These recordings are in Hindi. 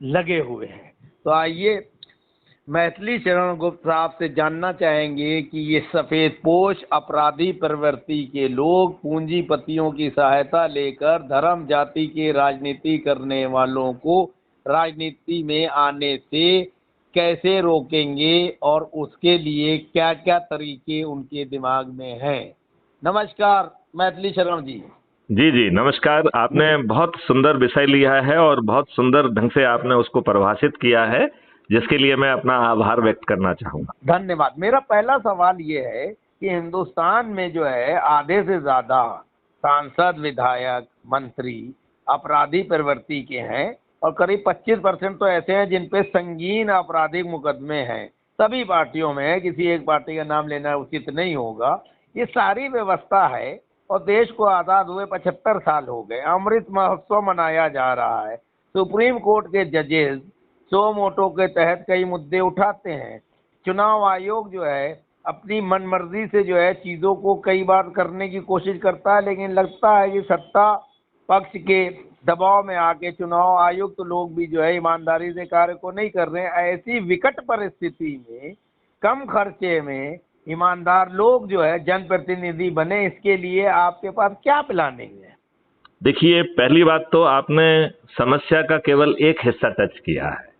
लगे हुए हैं। तो आइए मैथिली शरण गुप्त साहब से जानना चाहेंगे कि ये सफेद पोश अपराधी प्रवृत्ति के लोग पूंजीपतियों की सहायता लेकर धर्म जाति के राजनीति करने वालों को राजनीति में आने से कैसे रोकेंगे और उसके लिए क्या क्या तरीके उनके दिमाग में हैं। नमस्कार मैथिली शरण जी। जी जी नमस्कार। आपने बहुत सुंदर विषय लिया है और बहुत सुंदर ढंग से आपने उसको परिभाषित किया है, जिसके लिए मैं अपना आभार व्यक्त करना चाहूंगा। धन्यवाद। मेरा पहला सवाल ये है कि हिंदुस्तान में जो है आधे से ज्यादा सांसद, विधायक, मंत्री अपराधी प्रवृत्ति के हैं और करीब 25% तो ऐसे हैं जिन पे संगीन आपराधिक मुकदमे हैं। सभी पार्टियों में है, किसी एक पार्टी का नाम लेना उचित नहीं होगा। ये सारी व्यवस्था है और देश को आज़ाद हुए 75 साल हो गए। अमृत महोत्सव मनाया जा रहा है। सुप्रीम कोर्ट के जजेस सो मोटो के तहत कई मुद्दे उठाते हैं। चुनाव आयोग जो है अपनी मनमर्जी से जो है चीज़ों को कई बार करने की कोशिश करता है, लेकिन लगता है कि सत्ता पक्ष के दबाव में आके चुनाव आयुक्त तो लोग भी जो है ईमानदारी से कार्य को नहीं कर रहे हैं। ऐसी विकट परिस्थिति में कम खर्चे में ईमानदार लोग जो है जनप्रतिनिधि बने, इसके लिए आपके पास क्या प्लानिंग है? देखिए, पहली बात तो आपने समस्या का केवल एक हिस्सा टच किया है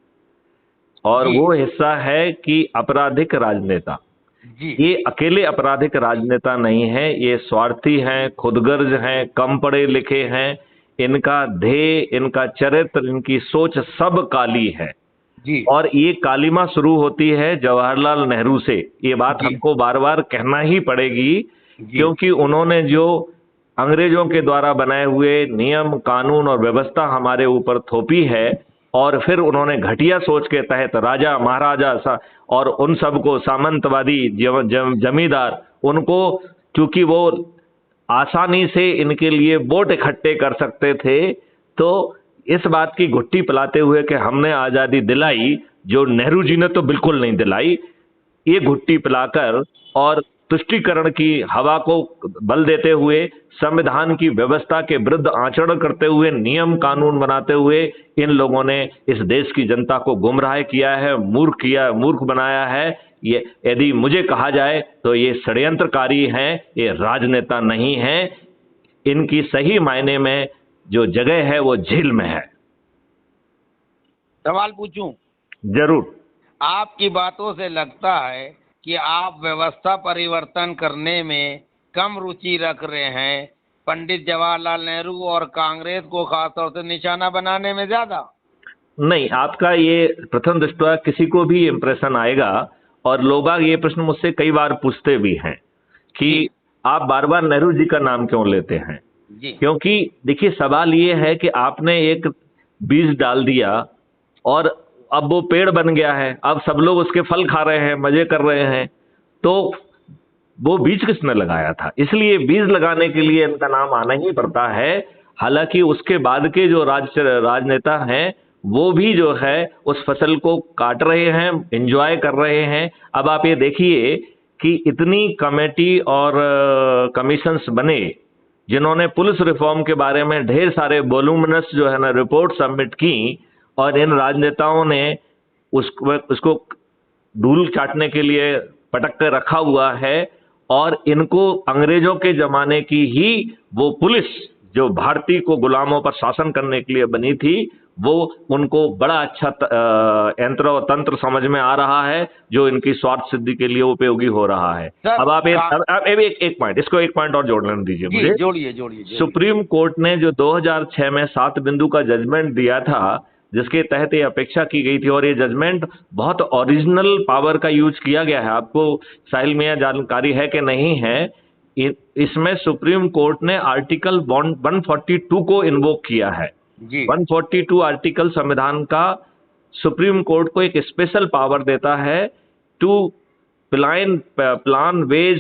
और वो हिस्सा है कि आपराधिक राजनेता जी। ये अकेले आपराधिक राजनेता नहीं है, ये स्वार्थी हैं, खुदगर्ज हैं, कम पढ़े लिखे हैं। इनका ध्येय, इनका चरित्र, इनकी सोच सब काली है जी। और ये कालिमा शुरू होती है जवाहरलाल नेहरू से। ये बात हमको बार बार कहना ही पड़ेगी, क्योंकि उन्होंने जो अंग्रेजों के द्वारा बनाए हुए नियम, कानून और व्यवस्था हमारे ऊपर थोपी है और फिर उन्होंने घटिया सोच के तहत राजा महाराजा और उन सबको सामंतवादी जमींदार, उनको चूंकि वो आसानी से इनके लिए वोट इकट्ठे कर सकते थे, तो इस बात की घुट्टी पिलाते हुए कि हमने आजादी दिलाई, जो नेहरू जी ने तो बिल्कुल नहीं दिलाई, ये घुट्टी पिलाकर और तुष्टीकरण की हवा को बल देते हुए, संविधान की व्यवस्था के विरुद्ध आचरण करते हुए, नियम कानून बनाते हुए इन लोगों ने इस देश की जनता को गुमराह किया है, मूर्ख बनाया है। ये यदि मुझे कहा जाए तो ये षड्यंत्रकारी हैं, ये राजनेता नहीं हैं। इनकी सही मायने में जो जगह है वो जेल में है। सवाल पूछूं? जरूर। आपकी बातों से लगता है कि आप व्यवस्था परिवर्तन करने में कम रुचि रख रहे हैं, पंडित जवाहरलाल नेहरू और कांग्रेस को खासतौर से निशाना बनाने में ज्यादा। नहीं, आपका ये प्रथम दृष्टया किसी को भी इंप्रेशन आएगा और लोग ये प्रश्न मुझसे कई बार पूछते भी हैं कि आप बार बार नेहरू जी का नाम क्यों लेते हैं जी। क्योंकि देखिए, सवाल ये है कि आपने एक बीज डाल दिया और अब वो पेड़ बन गया है, अब सब लोग उसके फल खा रहे हैं, मजे कर रहे हैं, तो वो बीज किसने लगाया था? इसलिए बीज लगाने के लिए इनका नाम आना ही पड़ता है। हालांकि उसके बाद के जो राजनेता हैं वो भी जो है उस फसल को काट रहे हैं, एंजॉय कर रहे हैं। अब आप ये देखिए कि इतनी कमेटी और कमीशंस बने जिन्होंने पुलिस रिफॉर्म के बारे में ढेर सारे वॉल्यूमिनस जो है ना रिपोर्ट सबमिट की, और इन राजनेताओं ने उसको धूल चाटने के लिए पटक कर रखा हुआ है। और इनको अंग्रेजों के जमाने की ही वो पुलिस जो भारतीय को गुलामों पर शासन करने के लिए बनी थी, वो उनको बड़ा अच्छा यंत्र और तंत्र समझ में आ रहा है, जो इनकी स्वार्थ सिद्धि के लिए उपयोगी हो रहा है। अब आप एक पॉइंट, इसको एक पॉइंट और जोड़ने दीजिए मुझे। जोड़िए। सुप्रीम कोर्ट ने जो 2006 में 7 बिंदु का जजमेंट दिया था, जिसके तहत ये अपेक्षा की गई थी, और ये जजमेंट बहुत ओरिजिनल पावर का यूज किया गया है, आपको साहिल में जानकारी है कि नहीं है? इसमें सुप्रीम कोर्ट ने आर्टिकल 142 को इन्वोक किया है जी। 142 आर्टिकल संविधान का सुप्रीम कोर्ट को एक स्पेशल पावर देता है to plan wage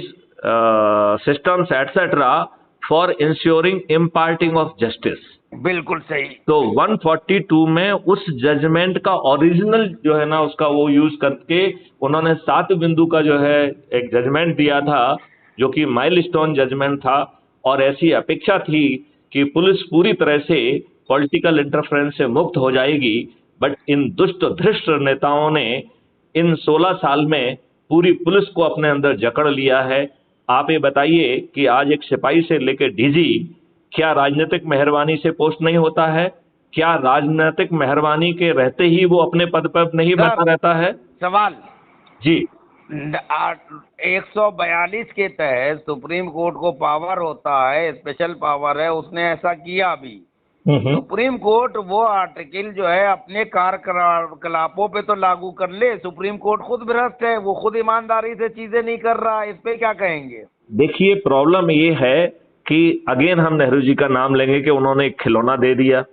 systems etcetera for insuring imparting of justice. बिल्कुल सही। तो 142 में उस जजमेंट का ओरिजिनल जो है ना उसका वो यूज करके उन्होंने 7 बिंदु का जो है एक जजमेंट दिया था, जो कि माइलस्टोन जजमेंट था। और ऐसी अपेक्षा थी कि पुलिस पूरी तरह से पॉलिटिकल इंटरफेरेंस से मुक्त हो जाएगी, बट इन दुष्ट धृष्ट नेताओं ने इन 16 साल में पूरी पुलिस को अपने अंदर जकड़ लिया है। आप ये बताइए कि आज एक सिपाही से लेकर डीजी, क्या राजनीतिक मेहरबानी से पोस्ट नहीं होता है? क्या राजनीतिक मेहरबानी के रहते ही वो अपने पद पर नहीं बना रहता है? सवाल जी 142 के तहत सुप्रीम कोर्ट को पावर होता है, स्पेशल पावर है, उसने ऐसा किया भी। सुप्रीम कोर्ट वो आर्टिकल जो है अपने कार्यकलापों पे तो लागू कर ले। सुप्रीम कोर्ट खुद भ्रष्ट है, वो खुद ईमानदारी से चीजें नहीं कर रहा, इस पे क्या कहेंगे? देखिए प्रॉब्लम ये है कि अगेन हम नेहरू जी का नाम लेंगे कि उन्होंने एक खिलौना दे दिया,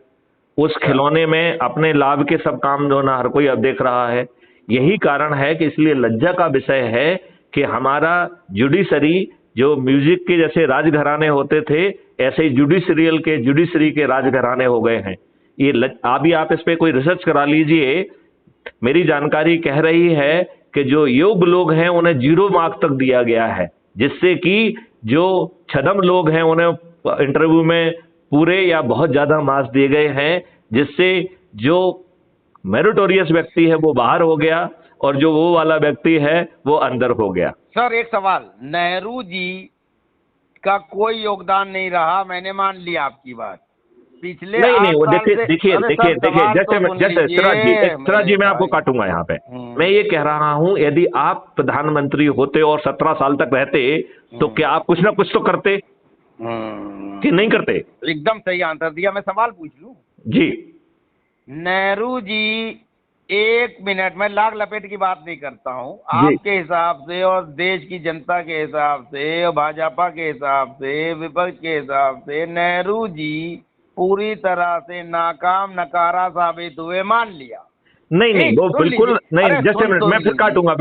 उस खिलौने में अपने लाभ के सब काम जो ना हर कोई अब देख रहा है। यही कारण है कि इसलिए लज्जा का विषय है कि हमारा जुडिशरी जो म्यूजिक के जैसे राजघराने होते थे, ऐसे ही जुडिशरी के राजघराने हो गए हैं। ये अभी आप इस पे कोई रिसर्च करा लीजिए। मेरी जानकारी कह रही है कि जो योग्य लोग हैं उन्हें 0 मार्क तक दिया गया है, जिससे कि जो छदम लोग हैं उन्हें इंटरव्यू में पूरे या बहुत ज्यादा मार्क्स दिए गए हैं, जिससे जो मेरिटोरियस व्यक्ति है वो बाहर हो गया और जो वो वाला व्यक्ति है वो अंदर हो गया। सर एक सवाल, नेहरू जी का कोई योगदान नहीं रहा, मैंने मान लिया आपकी बात। पिछले नहीं वो देखिए सिराज जी मैं आपको भाई। काटूंगा यहाँ पे। मैं ये कह रहा हूँ यदि आप प्रधानमंत्री होते और 17 साल तक रहते तो क्या आप कुछ ना कुछ तो करते कि नहीं करते? एकदम सही आंसर दिया। मैं सवाल पूछ लूं जी। नेहरू जी 1 मिनट में लाग लपेट की बात नहीं करता हूँ, आपके हिसाब से और देश की जनता के हिसाब से और भाजपा के हिसाब से, विपक्ष के हिसाब से नेहरू जी पूरी तरह से नाकाम नकारा साबित हुए, मान लिया? नहीं वो बिल्कुल नहीं। जैसे मैं फिर काटूंगा,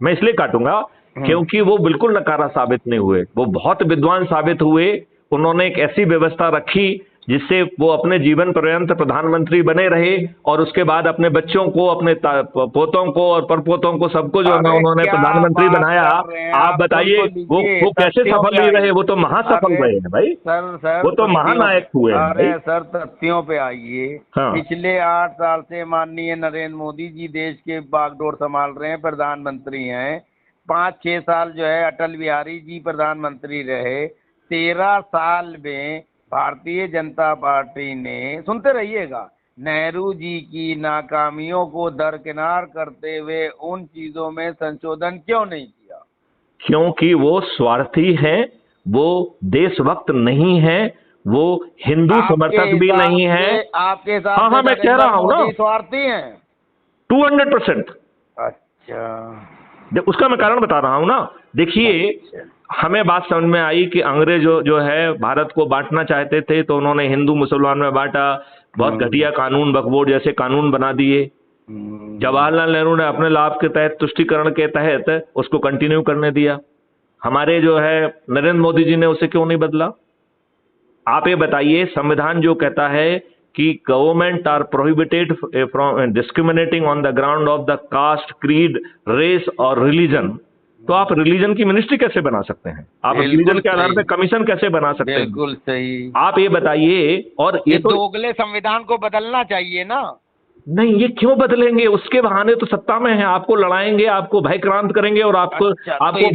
मैं इसलिए काटूंगा क्योंकि वो बिल्कुल नकारा साबित नहीं हुए, वो बहुत विद्वान साबित हुए। उन्होंने एक ऐसी व्यवस्था रखी जिससे वो अपने जीवन पर्यंत प्रधानमंत्री बने रहे और उसके बाद अपने बच्चों को, अपने पोतों को और परपोतों को सबको जो है ना उन्होंने प्रधानमंत्री बनाया। आप बताइए वो कैसे सफल नहीं रहे? वो तो महासफल रहे हैं भाई। सर वो तो महानायक हुए हैं। अरे सर तथ्यों पे आइए। हाँ। पिछले 8 साल से माननीय नरेंद्र मोदी जी देश के बागडोर संभाल रहे हैं, प्रधानमंत्री हैं। 5-6 साल जो है अटल बिहारी जी प्रधानमंत्री रहे। 13 साल में भारतीय जनता पार्टी ने, सुनते रहिएगा, नेहरू जी की नाकामियों को दरकिनार करते हुए उन चीजों में संशोधन क्यों नहीं किया? क्योंकि वो स्वार्थी हैं, वो देशभक्त नहीं है, वो हिंदू समर्थक भी नहीं है। आपके साथ हाँ मैं कह रहा हूँ ना, स्वार्थी हैं 200%। अच्छा, उसका मैं कारण बता रहा हूँ ना। देखिए हमें बात समझ में आई कि अंग्रेज जो है भारत को बांटना चाहते थे, तो उन्होंने हिंदू मुसलमान में बांटा, बहुत घटिया कानून, वक्फ जैसे कानून बना दिए। जवाहरलाल नेहरू ने अपने लाभ के तहत, तुष्टीकरण के तहत उसको कंटिन्यू करने दिया। हमारे जो है नरेंद्र मोदी जी ने उसे क्यों नहीं बदला? आप ये बताइए, संविधान जो कहता है कि government are prohibited from discriminating on the ground of the caste, creed, race और रिलीजन, तो आप रिलीजन की मिनिस्ट्री कैसे बना सकते हैं? आप रिलीजन के आधार पे कमीशन कैसे बना सकते हैं? बिल्कुल सही। आप ये बताइए। और ये तो दोगले संविधान को बदलना चाहिए ना। नहीं, ये क्यों बदलेंगे? उसके बहाने तो सत्ता में है, आपको लड़ाएंगे, आपको भयक्रांत करेंगे और आपको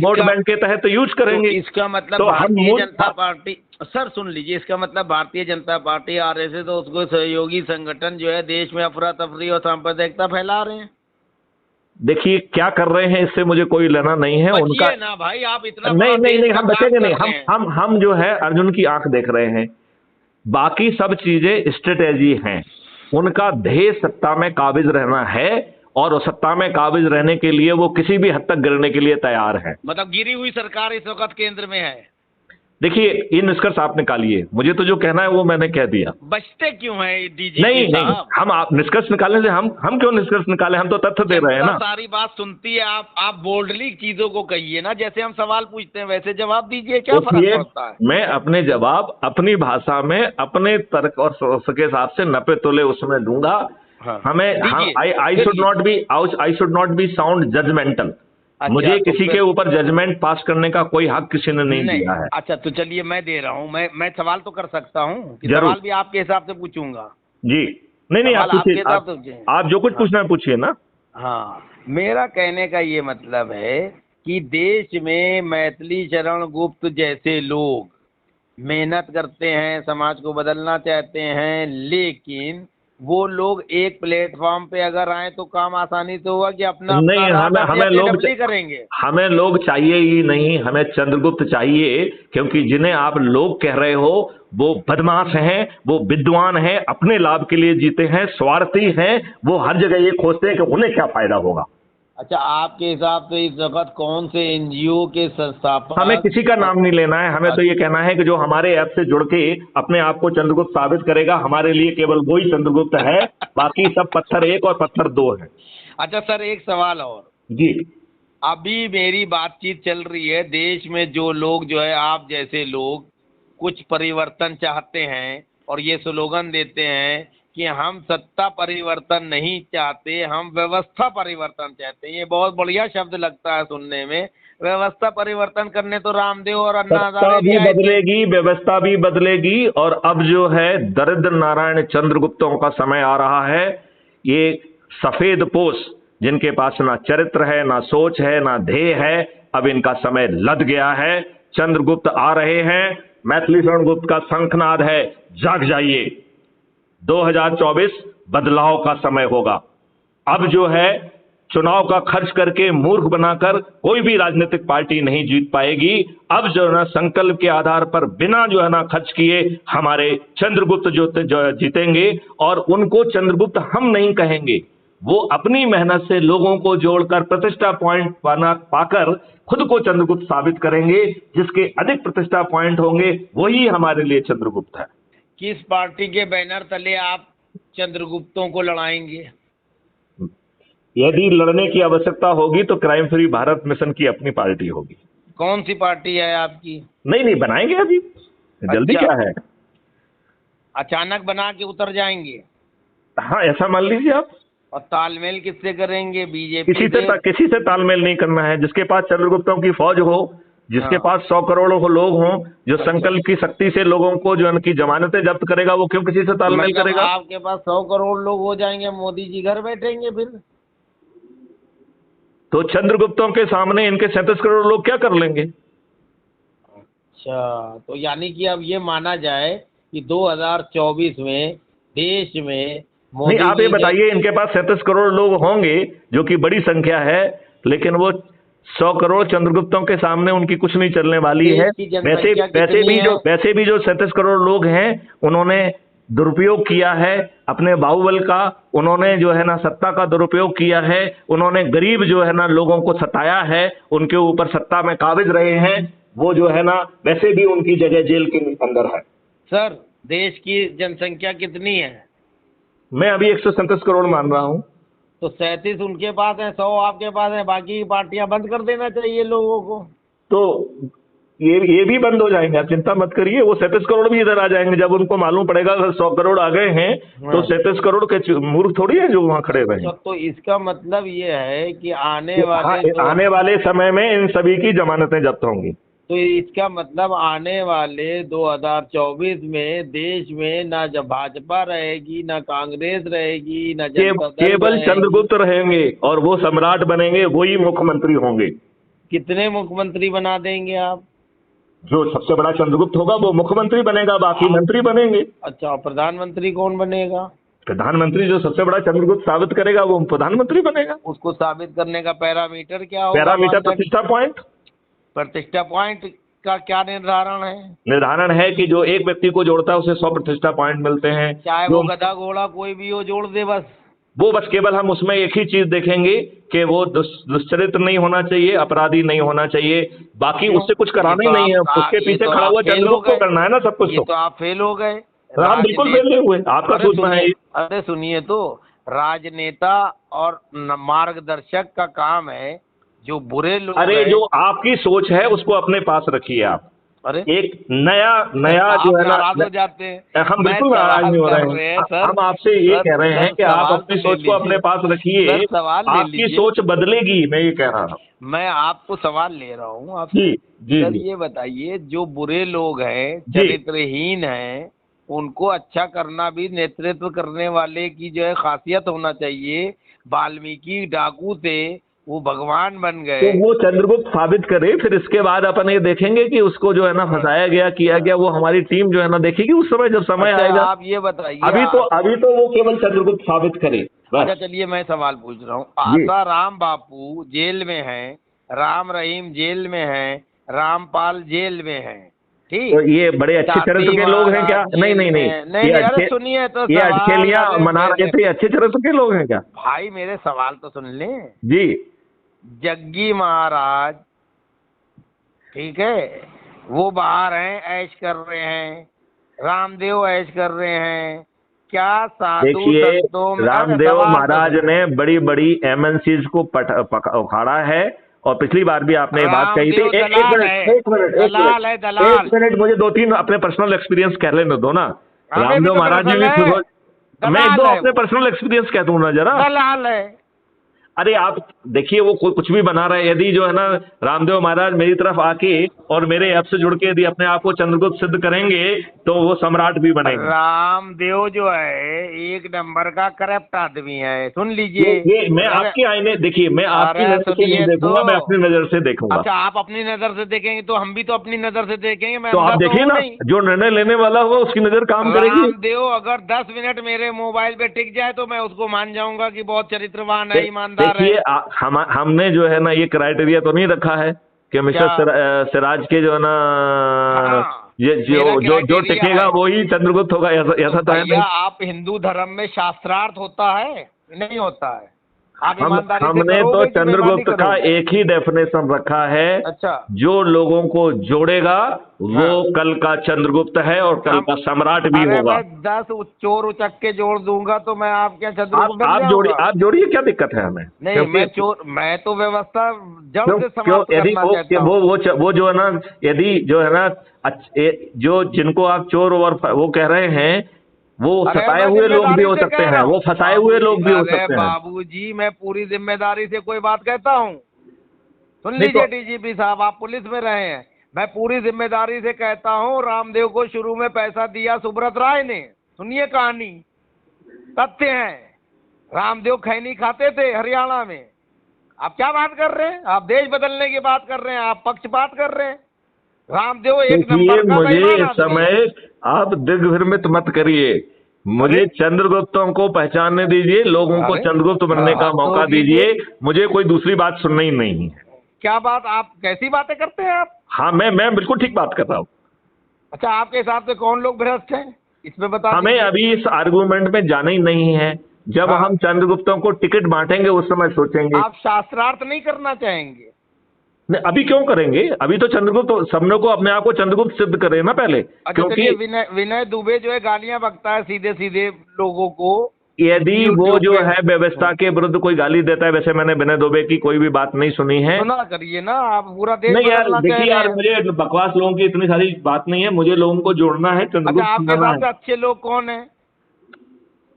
वोट बैंक के तहत यूज करेंगे। तो इसका मतलब तो भारतीय जनता पार्टी, सर सुन लीजिए, इसका मतलब भारतीय जनता पार्टी, आरएसएस तो उसको सहयोगी संगठन जो है देश में अफरा तफरी और सांप्रदायिकता फैला रहे हैं। देखिए क्या कर रहे हैं, इससे मुझे कोई लेना नहीं है उनका ना भाई, आप इतना नहीं हम बचेंगे नहीं। हम जो है अर्जुन की आंख देख रहे हैं। बाकी सब चीजें स्ट्रेटेजी हैं। उनका ध्येय सत्ता में काबिज रहना है और सत्ता में काबिज रहने के लिए वो किसी भी हद तक गिरने के लिए तैयार है। मतलब गिरी हुई सरकार इस वक्त केंद्र में है। देखिए ये निष्कर्ष आप निकालिए, मुझे तो जो कहना है वो मैंने कह दिया। बचते क्यों है डीजी? नहीं हम आप निष्कर्ष निकालने से हम क्यों निष्कर्ष निकाले? हम तो तथ्य दे रहे हैं ना। सारी बात सुनती है आप बोल्डली चीजों को कहिए ना, जैसे हम सवाल पूछते हैं वैसे जवाब दीजिए, क्या फर्क पड़ता है? मैं अपने जवाब अपनी भाषा में, अपने तर्क और सोच के हिसाब से नपे तोले उसमें दूंगा। I should not be sound judgmental. अच्छा, मुझे किसी के ऊपर जजमेंट पास करने का कोई हक किसी ने नहीं दिया है। अच्छा तो चलिए मैं दे रहा हूँ, मैं सवाल तो कर सकता हूँ कि सवाल भी आपके हिसाब से पूछूंगा जी। नहीं नहीं, आप सवाल पूछिए, आपके साथ पूछे। आप जो कुछ हाँ पूछना है पूछिए ना। हाँ, मेरा कहने का ये मतलब है कि देश में मैथिली शरण गुप्त जैसे लोग मेहनत करते हैं, समाज को बदलना चाहते हैं, लेकिन वो लोग एक प्लेटफॉर्म पे अगर आए तो काम आसानी से होगा कि अपना अपना नहीं, राह हमें बस या हमें लोग डबली करेंगे। हमें लोग चाहिए ही नहीं, हमें चंद्रगुप्त चाहिए, क्योंकि जिन्हें आप लोग कह रहे हो वो बदमाश हैं, वो विद्वान हैं, अपने लाभ के लिए जीते हैं, स्वार्थी हैं, वो हर जगह ये खोजते हैं कि उन्हें क्या फायदा होगा। अच्छा, आपके हिसाब से इस वक्त कौन से एनजीओ के हमें संस्थापक किसी का नाम नहीं लेना है, हमें तो ये कहना है कि जो हमारे ऐप से जुड़ के अपने आप को चंद्रगुप्त साबित करेगा, हमारे लिए केवल वो ही चंद्रगुप्त है, बाकी सब पत्थर एक और पत्थर दो हैं। अच्छा सर, एक सवाल और। जी। अभी मेरी बातचीत चल रही है, देश में जो लोग जो है आप जैसे लोग कुछ परिवर्तन चाहते हैं और ये स्लोगन देते हैं कि हम सत्ता परिवर्तन नहीं चाहते, हम व्यवस्था परिवर्तन चाहते हैं। ये बहुत बढ़िया शब्द लगता है सुनने में। व्यवस्था परिवर्तन करने तो रामदेव और अन्ना सत्ता हजारे भी भी आए थे। बदलेगी, व्यवस्था भी बदलेगी, और अब जो है दरिद्र नारायण चंद्रगुप्तों का समय आ रहा है। ये सफेद पोश जिनके पास ना चरित्र है, ना सोच है, ना ध्येय है, अब इनका समय लद गया है। चंद्रगुप्त आ रहे हैं, मैथिली शरण गुप्त का शंखनाद है, जाग जाइए। 2024 बदलाव का समय होगा। अब जो है चुनाव का खर्च करके मूर्ख बनाकर कोई भी राजनीतिक पार्टी नहीं जीत पाएगी। अब जो है ना संकल्प के आधार पर बिना जो है ना खर्च किए हमारे चंद्रगुप्त जो जीतेंगे, और उनको चंद्रगुप्त हम नहीं कहेंगे, वो अपनी मेहनत से लोगों को जोड़कर प्रतिष्ठा पॉइंट पाकर खुद को चंद्रगुप्त साबित करेंगे। जिसके अधिक प्रतिष्ठा पॉइंट होंगे वही हमारे लिए चंद्रगुप्त है। किस पार्टी के बैनर तले आप चंद्रगुप्तों को लड़ाएंगे? यदि लड़ने की आवश्यकता होगी तो क्राइम फ्री भारत मिशन की अपनी पार्टी होगी। कौन सी पार्टी है आपकी? नहीं नहीं, बनाएंगे अभी, जल्दी अच्छा, क्या है। अचानक बना के उतर जाएंगे? हाँ, ऐसा मान लीजिए आप। और तालमेल किससे करेंगे? बीजेपी से? किसी से तालमेल नहीं करना है। जिसके पास चंद्रगुप्तों की फौज हो, जिसके हाँ। पास 100 करोड़ लोग हों, जो संकल्प की शक्ति से लोगों को जो उनकी जमानतें जब्त करेगा, वो क्यों किसी से तालमेल मतलब करेगा। आपके पास 100 करोड़ लोग हो जाएंगे, मोदी जी घर बैठेंगे फिर? तो चंद्रगुप्तों के सामने इनके 37 करोड़ लोग क्या कर लेंगे। अच्छा, तो यानी कि अब ये माना जाए कि 2024 में देश में नहीं, मोदी आप ये जी बताइए, इनके पास 37 करोड़ लोग होंगे जो कि बड़ी संख्या है, लेकिन वो 100 करोड़ चंद्रगुप्तों के सामने उनकी कुछ नहीं चलने वाली है। देश की जनसंख्या कितनी है? वैसे भी जो 37 करोड़ लोग हैं, उन्होंने दुरुपयोग किया है अपने बाहुबल का, उन्होंने जो है ना सत्ता का दुरुपयोग किया है, उन्होंने गरीब जो है ना लोगों को सताया है, उनके ऊपर सत्ता में काबिज रहे हैं। वो जो है ना वैसे भी उनकी जगह जेल के अंदर है। सर, देश की जनसंख्या कितनी है? मैं अभी 137 करोड़ मान रहा हूं। तो 37 उनके पास है, 100 आपके पास है, बाकी की पार्टियां बंद कर देना चाहिए लोगों को। तो ये भी बंद हो जाएंगे, आप चिंता मत करिए। वो 37 करोड़ भी इधर आ जाएंगे जब उनको मालूम पड़ेगा अगर 100 करोड़ आ गए हैं तो 37 करोड़ के मूर्ख थोड़ी है जो वहां खड़े रहे। तो इसका मतलब ये है कि आने वाले समय में इन सभी की जमानतें जब्त होंगी। तो इसका मतलब आने वाले 2024 में देश में ना जब भाजपा रहेगी, ना कांग्रेस रहेगी, ना जनता दल केवल रहेगी। चंद्रगुप्त रहेंगे और वो सम्राट बनेंगे, वही मुख्यमंत्री होंगे। कितने मुख्यमंत्री बना देंगे आप? जो सबसे बड़ा चंद्रगुप्त होगा वो मुख्यमंत्री बनेगा, बाकी मंत्री बनेंगे। अच्छा, और प्रधानमंत्री कौन बनेगा? प्रधानमंत्री जो सबसे बड़ा चंद्रगुप्त साबित करेगा वो प्रधानमंत्री बनेगा। उसको साबित करने का पैरामीटर क्या होगा? पैरामीटर प्रतिष्ठा पॉइंट। प्रतिष्ठा पॉइंट का क्या निर्धारण है? निर्धारण है कि जो एक व्यक्ति को जोड़ता है उसे 100 प्रतिष्ठा पॉइंट मिलते हैं। चाहे वो गधा घोड़ा कोई भी हो, जोड़ दे बस। वो बस केवल हम उसमें एक ही चीज देखेंगे कि वो दुष्चरित्र नहीं होना चाहिए, अपराधी नहीं होना चाहिए, बाकी उससे कुछ कराना ही नहीं है। उसके पीछे खड़ा हुआ चंद्रगुप्त को करना है ना सब कुछ। तो आप फेल हो गए। हम बिल्कुल फेल नहीं हुए, आपका सोचना है। अरे सुनिए, तो राजनेता और मार्गदर्शक का काम है जो बुरे लोग। अरे जो आपकी सोच है उसको अपने पास रखिए आप। अरे एक नया जो है ना, नाराज हो जाते हैं। हम बिल्कुल नाराज नहीं हो रहे हैं। हम आपसे ये कह रहे हैं कि आप अपनी सोच को अपने पास रखिए, आपकी सोच बदलेगी, मैं ये कह रहा हूँ। मैं आपको सवाल ले रहा हूँ जी जी सर, ये बताइए, जो बुरे लोग हैं, चरित्रहीन हैं, उनको अच्छा करना भी नेतृत्व करने वाले की जो है खासियत होना चाहिए। वाल्मीकि डाकू थे, वो भगवान बन गए। तो वो चंद्रगुप्त साबित करे, फिर इसके बाद अपन ये देखेंगे कि उसको जो है ना फंसाया गया, किया गया, वो हमारी टीम जो है ना देखेगी उस समय, जब समय अच्छा, आएगा। आप ये बताइए। अभी तो वो केवल चंद्रगुप्त साबित करे अच्छा बस। चलिए, मैं सवाल पूछ रहा हूँ। जी। आसाराम बापू जेल में हैं, राम रहीम जेल में हैं, रामपाल जेल में हैं, ठीक। तो ये बड़े अच्छे चरित्र चाची के लोग हैं क्या? महाराज नहीं जेल नहीं नहीं, में। नहीं ये नहीं, अरे अच्छे, सुनिए तो ये सवाल। अटखेलियां अरे मना रहे मेरे थे, अच्छे चरित्र के लोग हैं क्या? भाई, मेरे सवाल तो सुन लें। जी। जग्गी महाराज, ठीक है, वो बाहर हैं, ऐश कर रहे हैं। रामदेव ऐश कर रहे हैं। क्या साधु देखिए, संतों में रामदेव सवाल तो महाराज सुनो। ने बड़ी बड़ी एमएनसीज को उखाड़ा है, और पिछली बार भी आपने ये बात कही थी। रामदेव दलाल है, दलाल है, दलाल। एक मिनट, मुझे 2-3 अपने पर्सनल एक्सपीरियंस कह लेने दो ना। हमें भी रामदेव तो महाराज पता ने भी है, मैं एक दलाल दो है अपने वो। पर्सनल एक्सपीरियंस कह दूं ना जरा। दलाल है। अरे आप देखिए, वो कुछ भी बना रहे हैं। यदि जो है ना रामदेव महाराज मेरी तरफ आके और मेरे ऐप से जुड़ के यदि अपने आप को चंद्रगुप्त सिद्ध करेंगे, तो वो सम्राट भी बनेंगे। रामदेव जो है एक नंबर का करप्ट आदमी है, सुन लीजिए। ये मैं आपके आईने, देखिए, मैं आपकी अरे नजर से नहीं सुनिए देखूंगा, मैं तो। अपनी नजर से देखूंगा। अच्छा, आप अपनी नजर से देखेंगे तो हम भी तो अपनी नजर से देखेंगे। मैं तो आप अंधा देखिए हूँ ना, नहीं। जो निर्णय लेने वाला होगा उसकी नजर काम करेगी। रामदेव अगर 10 मिनट मेरे मोबाइल पे टिक जाए तो मैं उसको मान जाऊंगा कि बहुत चरित्रवान है, ईमानदार है। देखिए, हमने जो है ना ये क्राइटेरिया तो नहीं रखा है कि मिस्टर सिराज के जो है ना, हाँ, ये मेरा जो जो criteria टिकेगा है। वो ही चंद्रगुप्त होगा, ऐसा तो है भैया, नहीं। आप हिंदू धर्म में शास्त्रार्थ होता है, नहीं होता है? आप हमने ईमानदारी से तो करोगे कि बेईमानी चंद्रगुप्त का करोगे? एक ही डेफिनेशन रखा है, अच्छा। जो लोगों को जोड़ेगा वो हाँ। कल का चंद्रगुप्त है और कल का सम्राट भी अरे होगा। मैं 10 चोर उचक के जोड़ दूंगा तो मैं आप क्या चंद्रगुप्त बन आप जाऊंगा? जोड़िए, क्या दिक्कत है हमें? नहीं, मैं तो व्यवस्था जड़ क्यों से क्यों समाप्त यदि करना चाहता हूँ। वो जो है ना, यदि जो है ना, जो जिनको आप चोर और वो कह रहे हैं, वो अरे सताए मैं हुए लोग भी जिम्मेदारी हो से सकते कह हैं, रहा हूँ वो फंसाए हुए लोग भी हो अरे सकते हैं। बाबूजी, मैं पूरी जिम्मेदारी से कोई बात कहता हूँ? सुन नहीं तो लीजिए डीजीपी साहब, आप पुलिस में रहे हैं। मैं पूरी जिम्मेदारी से कहता हूँ, रामदेव को शुरू में पैसा दिया सुब्रत राय ने। सुनिए कहानी, तथ्य है। रामदेव खैनी खाते थे हरियाणा में। आप क्या बात कर रहे हैं? आप देश बदलने की बात कर रहे हैं, आप पक्षपात कर रहे हैं। रामदेव एक देखिए, नंबर का मुझे बेईमान इस आदमी है। समय आप दिग्भ्रमित मत करिए। मुझे अरे? चंद्रगुप्तों को पहचानने दीजिए, लोगों को अरे? चंद्रगुप्त बनने का हाँ, तो मौका कीजिए। दीजिए। मुझे कोई दूसरी बात सुननी ही नहीं है। क्या बात? आप कैसी बातें करते हैं आप? हाँ, मैं बिल्कुल ठीक बात कर रहा हूँ। अच्छा, आपके हिसाब से कौन लोग भ्रष्ट हैं, इसमें बता हमें दीजिए। अभी इस आर्गूमेंट में जाना ही नहीं है। जब हाँ। हम चंद्रगुप्तों को टिकट बांटेंगे उस समय सोचेंगे। आप शास्त्रार्थ नहीं करना चाहेंगे? नहीं, अभी क्यों करेंगे? अभी तो चंद्रगुप्त, सबने को अपने आप को चंद्रगुप्त सिद्ध करे ना पहले। अच्छा क्योंकि चलिए, विनय दुबे जो है गालियां बकता है सीधे सीधे लोगों को। यदि वो YouTube जो पे। है व्यवस्था के विरुद्ध कोई गाली देता है, वैसे मैंने विनय दुबे की कोई भी बात नहीं सुनी है। सुना करिए ना, आप पूरा देश नहीं यार, बदलना चाह देखिए रहे यार, हैं। मुझे बकवास लोगों की इतनी सारी बात नहीं है। मुझे लोगों को जोड़ना है, अच्छा, चंद्रगुप्त आपके बनाना हिसाब से है। अच्छे लोग कौन हैं?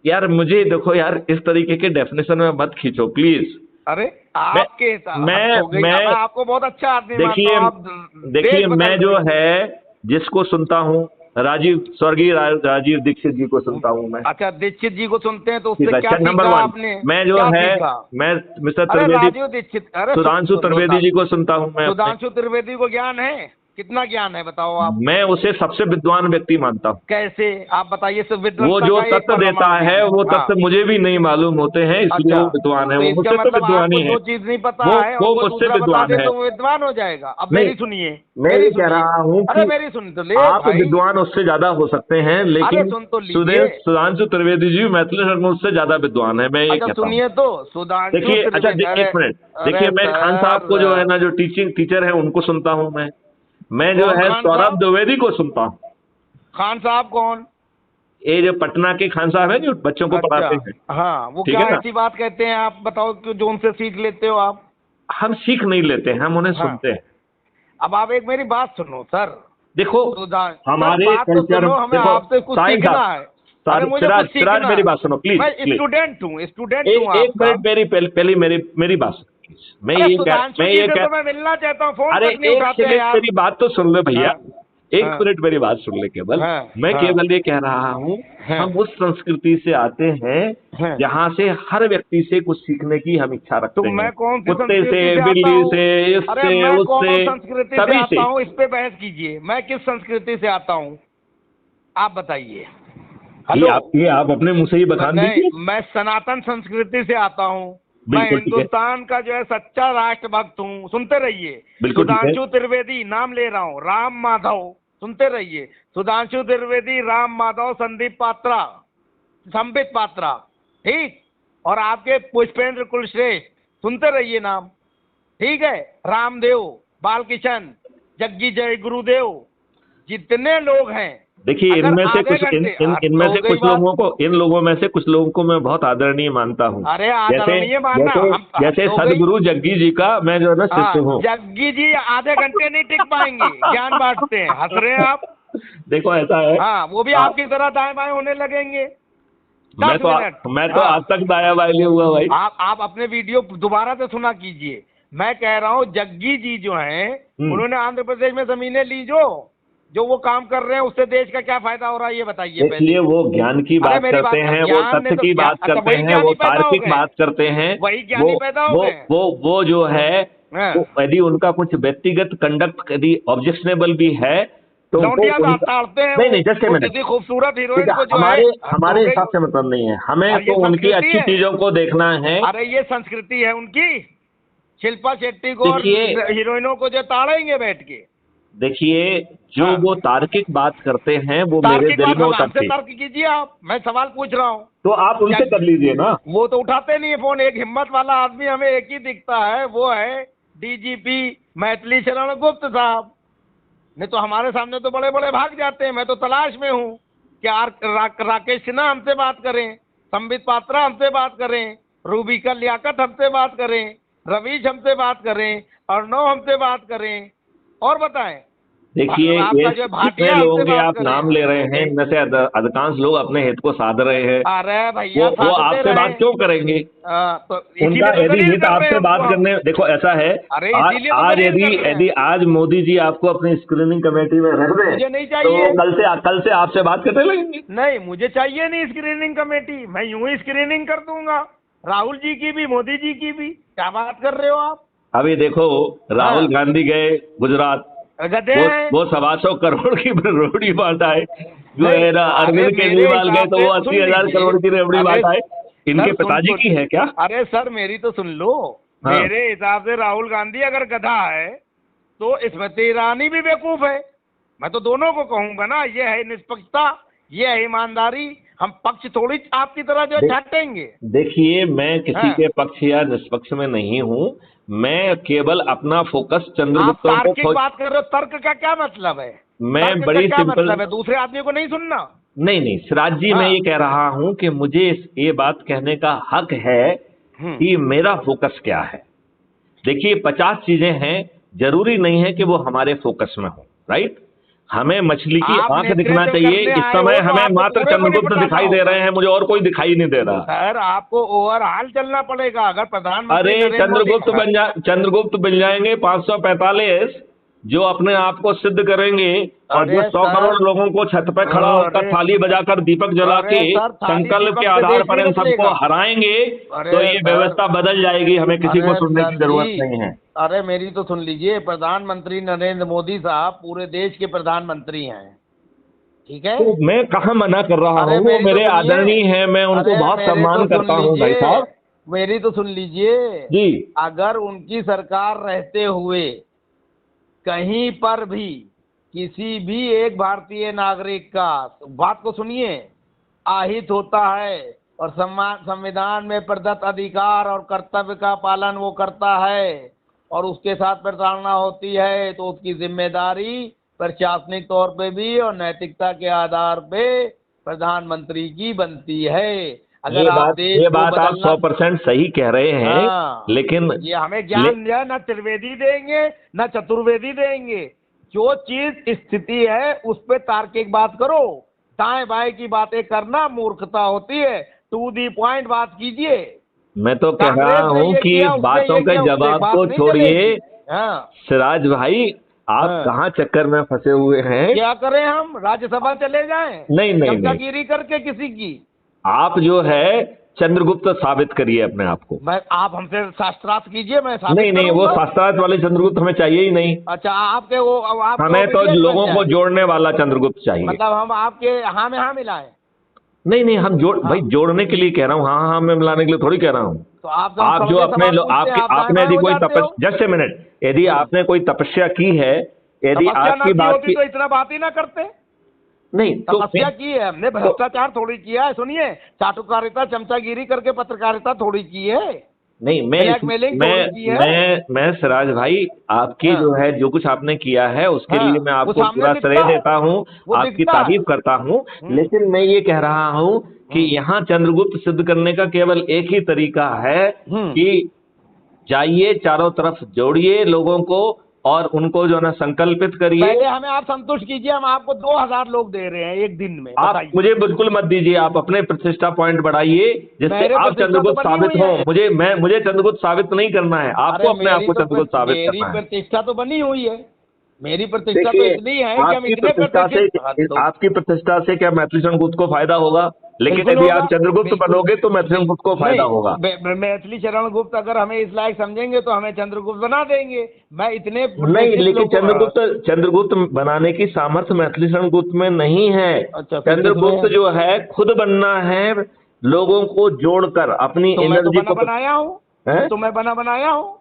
यार मुझे देखो यार, इस तरीके के डेफिनेशन में मत खींचो प्लीज। अरे आपके हिसाब मैं मैं आपको बहुत अच्छा आदमी देखिए मानता हूं, आप देखिए देश बदल मैं जो रहे हैं। है जिसको सुनता हूँ, स्वर्गीय राजीव दीक्षित जी को सुनता हूँ मैं। अच्छा, दीक्षित जी को सुनते हैं तो ठीक उससे है, क्या नंबर सीखा 1। आपने? मैं जो क्या है, सीखा? मैं मिस्टर अरे त्रिवेदी, राजीव दीक्षित, अरे सुधांशु त्रिवेदी जी को सुनता हूँ मैं। सुधांशु त्रिवेदी को ज्ञान है? कितना ज्ञान है बताओ आप? मैं उसे सबसे विद्वान व्यक्ति मानता हूँ। कैसे? आप बताइए। वो जो तत्व देता है वो तत्व मुझे भी नहीं मालूम होते हैं, इसलिए वो विद्वान है। तो वो इसका मुझसे तो मतलब विद्वान ही आपको है। जो चीज नहीं पता वो है वो और कोई मुझसे दूसरा बता विद्वान दे है। तो वो विद्वान हो जाएगा। अब नहीं, मेरी सुनिए, मैं ये कह रहा हूँ अरे कि मेरी सुन तो ले आप भाई। विद्वान उससे ज्यादा हो सकते हैं, अरे लेकिन सुन तो लीजिए। सुधांशु त्रिवेदी जी मैथिली शर्मा उससे ज्यादा विद्वान है, मैं ये अच्छा कहता हूँ। सुनिए तो, सुधांशु देखिए, अच्छा त्रिवेदी। एक मिनट देखिए, मैं खान साहब को जो है ना, जो टीचर है उनको सुनता हूँ मैं जो कौन है खान सौरभ साहब? द्विवेदी को सुनता हूँ। खान साहब कौन? ये जो पटना के खान साहब है जो बच्चों को पढ़ाते हैं। हाँ, वो ठीक क्या है ना? ऐसी बात कहते हैं? आप बताओ कि जो उनसे सीख लेते हो आप। हम सीख नहीं लेते हैं, हम उन्हें हाँ। सुनते हैं। अब आप एक मेरी बात सुनो सर। देखो, हमारे बात तो कल्चर, सुनो, हमें देखो आपसे कुछ सीखना है। अरे मुझे कुछ सीखना सिराज मेरी बात सुनो प्लीज। मैं स्टूडेंट हूँ एक मिनट, पहली मेरी बात सुनो प्लीज। मैं ये सुधांशु जी से तो मैं मिलना चाहता हूँ, फोन अरे तक नहीं एक उठाते हैं सेकंड, यार। मेरी बात तो सुन लो भैया। एक हाँ। मिनट मेरी बात सुन ले केवल। हाँ, मैं हाँ। केवल ये कह रहा हूँ, हाँ। हम उस संस्कृति से आते हैं हाँ। जहाँ से हर व्यक्ति से कुछ सीखने की हम इच्छा तो रखते हैं। मैं कौन सी कुत्ते से, संस्कृति से आता बिल्ली हूँ? से, अरे इससे, मैं कौन उससे, संस्कृति से सभी आता से। हूँ, इस पे बहस कीजिए। मैं किस संस्कृति से आता हूँ आप बताइए। हेलो, ये आप अपने मुंह से ही बखान नहीं, दीजिए। मैं सनातन संस्कृति से आता हूँ। मैं बिल्कुल ठीक है, हिंदुस्तान का जो है सच्चा राष्ट्रभक्त हूँ। सुनते रहिए। बिल्कुल ठीक है। सुधांशु त्रिवेदी, नाम ले रहा हूँ, राम माधव, सुनते रहिए। सुधांशु त्रिवेदी, राम माधव, संदीप पात्रा, संबित पात्रा, ठीक। और आपके पुष्पेंद्र कुलश्रेष्ठ, सुनते रहिए नाम, ठीक है। रामदेव, बालकिशन, जग्गी जय गुरुदेव, जितने लोग हैं। देखिए, अगर इनमें से आधे कुछ घंटे इनमें हो से गई कुछ बात। लोगों को, इन लोगों में से कुछ लोगों को मैं बहुत आदरणीय मानता हूँ। अरे जैसे आदरणीय मानना, जैसे हम जैसे हो गई। सदगुरु जग्गी जी का मैं जो है ना हाँ, शिष्य हूँ। जग्गी जी आधे घंटे नहीं टिक पाएंगे, ज्ञान बांटते हैं। हंस रहे हैं आप। देखो ऐसा है, हाँ, वो भी आपकी तरह दाएं बाएं होने लगेंगे। 10 मिनट। मैं तो हाँ, आज तक दाया बाया नहीं हुआ भाई। आप अपने वीडियो दोबारा से सुना कीजिए। मैं कह रहा हूँ जग्गी जी जो हैं, उन्होंने आंध्र प्रदेश में जमीनें ली, जो वो काम कर रहे हैं, उससे देश का क्या फायदा हो रहा है ये बताइए पहले। इसलिए वो ज्ञान की अरे बात मेरी करते बात, हैं, वो ज्ञान ने तथ्य तो की ज्ञान, बात अच्छा करते वही हैं, ज्ञानी वो पैदा हो तार्किक गए, बात करते हैं। वही ज्ञानी पैदा हो गए। वो जो है, हाँ। यदि उनका कुछ व्यक्तिगत कंडक्ट यदि ऑब्जेक्शनेबल भी है तो वो लौंडिया उनका, ताड़ते हैं। नहीं जस्ट वो मिनट, किसी खूबसूरत ठीक हीरोइन है, को जो है हमारे हो गई। हिसाब से मतलब नहीं है, हमें अरे ये तो उनकी संस्कृति अच्छी है। चीजों को देखना है। अरे ये संस्कृति है उनकी। शिल्पा शेट्टी को और देखिए, हीरोइनों को जो ताड़ेंगे बैठ के। देखिए जो हाँ। वो तार्किक बात करते हैं वो मेरे तार्किक दिल बात में हमसे उतरती। तर्क कीजिए आप, मैं सवाल पूछ रहा हूँ। तो आप उनसे कर लीजिए ना। वो तो उठाते नहीं है फोन। एक हिम्मत वाला आदमी हमें एक ही दिखता है, वो है डीजीपी मैथिली शरण गुप्त साहब। नहीं तो हमारे सामने तो बड़े बड़े भाग जाते हैं। मैं तो तलाश में हूँ कि राकेश सिन्हा हमसे बात करें, संबित पात्रा हमसे बात करें, रूबिका लियाकत हमसे बात करें, रवीश हमसे बात करें, अर्णव हमसे बात करें, और बताएं। देखिए, आपका ये जो जितने भाटिया लोगों हमसे के बात आप करें। नाम ले रहे हैं, इनमें से अधिकांश लोग अपने हित को साध रहे हैं। अरे भैया, वो साधते आपसे रहे। बात क्यों करेंगे? तो उनका इसीलिए तो यदि दलील हित कर रहे आपसे हैं बात उनको हम। करने, देखो ऐसा है, अरे आज इसीलिए तो आज दलील यदि कर रहे हैं। यदि आज मोदी जी आपको अपनी स्क्रीनिंग कमेटी में रख दें, मुझे नहीं तो चाहिए। कल से आपसे बात करने लगेंगे। नहीं, मुझे चाहिए नहीं स्क्रीनिंग कमेटी। मैं यूं ही स्क्रीनिंग कर दूंगा, राहुल जी की भी, मोदी जी की भी। क्या बात कर रहे हो आप? अभी देखो, राहुल हाँ। गांधी गए गुजरात, गधे हैं। वो 125 करोड़ की रेवड़ी बांटाए। जो नहीं, है ना, अरे अरविंद मेरे केजरीवाल गए हिसाब तो से वो सुन 80,000 लीजिए। करोड़ की रेवड़ी अरे बांटाए। इनके सर, पिताजी की है क्या? अरे सर, मेरी तो सुन लो। हाँ। मेरे हिसाब से राहुल गांधी अगर गधा है तो स्मृति ईरानी भी बेवकूफ है। मैं तो दोनों को कहूंगा ना। ये है निष्पक्षता, ये है ईमानदारी। हम पक्ष थोड़ी आपकी तरह जो छाटेंगे। देखिए, मैं किसी हाँ। के पक्ष या निष्पक्ष में नहीं हूँ। मैं केवल अपना फोकस आप चंद्रगुप्तों को तार्किक बात कर रहे हो। तर्क का क्या मतलब है? मैं तर्क बड़ी का क्या सिंपल, मतलब है? दूसरे आदमी को नहीं सुनना? नहीं सिराज जी, मैं हाँ। ये कह रहा हूँ कि मुझे ये बात कहने का हक है कि मेरा फोकस क्या है। देखिए, 50 चीजें हैं, जरूरी नहीं है कि वो हमारे फोकस में हो, राइट। हमें मछली की आप आंख दिखना नेतृत्व चाहिए। करने इस आए समय हो तो हमें आपको मात्र पूरे को चंद्रगुप्त निपटाना दिखाई दे होगा। रहे हैं, मुझे और कोई दिखाई नहीं दे रहा। सर, आपको ओवरऑल चलना पड़ेगा। अगर प्रधानमंत्री अरे नरेंद्र मोदी चंद्रगुप्त बन जाएंगे 545, जो अपने आप को सिद्ध करेंगे, और जो अरे 100 सर, करोड़ लोगों को छत पे खड़ा होकर अरे थाली बजाकर दीपक जला अरे के सर, थाली संकल्प दीपक के से आधार देश पर नहीं इन सबको बदलेगा। हराएंगे अरे तो ये सर, व्यवस्था बदल जाएगी। हमें किसी को अरे सुनने सर की जरूरत जी, नहीं है। अरे मेरी तो सुन लीजिए। प्रधानमंत्री नरेंद्र मोदी साहब पूरे देश के प्रधानमंत्री हैं, ठीक है। तो मैं कहाँ मना कर रहा अरे हूँ, वो मेरी तो मेरे सुनिए। आदरणीय हैं, मैं उनको अरे बहुत मेरी सम्मान तो सुन करता हूँ भाई लीजिए। साहब मेरी तो सुन लीजिए जी। अगर उनकी सरकार रहते हुए कहीं पर भी किसी भी एक भारतीय नागरिक का, बात को सुनिए, आहित होता है और संविधान में प्रदत्त अधिकार और कर्तव्य का पालन वो करता है और उसके साथ प्रताड़ना होती है, तो उसकी जिम्मेदारी प्रशासनिक तौर पे भी और नैतिकता के आधार पे प्रधानमंत्री की बनती है। अगर ये बात आप 100% सही कह रहे हैं। हाँ, लेकिन ये हमें ज्ञान न त्रिवेदी देंगे न चतुर्वेदी देंगे। जो चीज स्थिति है उस पे तार्किक बात करो। दाएं बाएं की बातें करना मूर्खता होती है। टू दी पॉइंट बात कीजिए। मैं तो कह रहा हूँ कि बातों के जवाब को छोड़िए हाँ, सिराज भाई। आप हाँ। कहाँ चक्कर में फंसे हुए हैं? क्या करें हम, राज्यसभा चले जाएं नहीं नहीं नहीं, चमचागिरी करके किसी की? आप जो है चंद्रगुप्त साबित करिए अपने आप को। आप हमसे शास्त्रार्थ कीजिए, मैं साबित नहीं नहीं, वो करूंगा। शास्त्रार्थ वाले चंद्रगुप्त हमें चाहिए ही नहीं। अच्छा, आपके वो आपके हमें तो obedient लोगों बन को जाए। जोड़ने वाला चंद्रगुप्त चाहिए। मतलब हम आपके हाँ में हाँ मिलाएं? नहीं नहीं, हम हाँ। भाई जोड़ने के लिए कह रहा हूँ, हाँ हाँ मैं मिलाने के लिए थोड़ी कह रहा हूँ। तो आप आप जो अपने आपके आपने यदि कोई तपस्या, जस्ट ए मिनट, यदि आपने कोई तपस्या की है, यदि आपकी बात की, तो इतना बात ही ना करते। नहीं तो तपस्या की है हमने, भ्रष्टाचार थोड़ी किया है। सुनिए, चाटुकारिता चमचागिरी करके पत्रकारिता थोड़ी की है। नहीं, ब्लैकमेलिंग थोड़ी की है। मैं सिराज भाई, आपकी हाँ। जो है जो कुछ आपने किया है उसके हाँ, लिए मैं वो आपको सामने पूरा दिखता श्रेय है, देता हूँ, वो आपकी दिखता है। तारीफ करता हूँ। लेकिन मैं ये कह रहा हूँ कि यहाँ चंद्रगुप्त सिद्ध करने का केवल एक ही तरीका है कि जाइए चारों तरफ जोड़िए लोगों को और उनको जो है ना संकल्पित करिए। पहले हमें आप संतुष्ट कीजिए, हम आपको 2000 लोग दे रहे हैं एक दिन में। आप बताइए। मुझे बिल्कुल मत दीजिए, आप अपने प्रतिष्ठा पॉइंट बढ़ाइए जिससे मेरे आप प्रतिष्ठा तो चंद्रगुप्त बनी साबित हुई हो। है। मुझे चंद्रगुप्त साबित नहीं करना है, आपको अपने आप को चंद्रगुप्त साबित मेरी करना है। प्रतिष्ठा तो बनी हुई है। मेरी प्रतिष्ठा तो देखिए, इतनी है कि हम आपकी इतने प्रतिष्ठा से प्रतिष्ठित। आपकी प्रतिष्ठा से क्या मैथिली संगुप्त को फायदा होगा? लेकिन बिल्कुल यदि होगा, आप चंद्रगुप्त बिल्कुल। बनोगे तो मैथिली संगुप्त को फायदा होगा। मैथिली शरण गुप्त अगर हमें इस लायक समझेंगे तो हमें चंद्रगुप्त बना देंगे। मैं इतने नहीं, लेकिन लोगों- चंद्रगुप्त बनाने की सामर्थ्य मैथिली शरण गुप्त में नहीं है। अच्छा, फिर चंद्रगुप्त किसमें? जो है खुद बनना है, लोगों को जोड़कर अपनी तो मैं तो एनर्जी बना को। बनाया हूँ। हैं? तो मैं बनाया हूँ।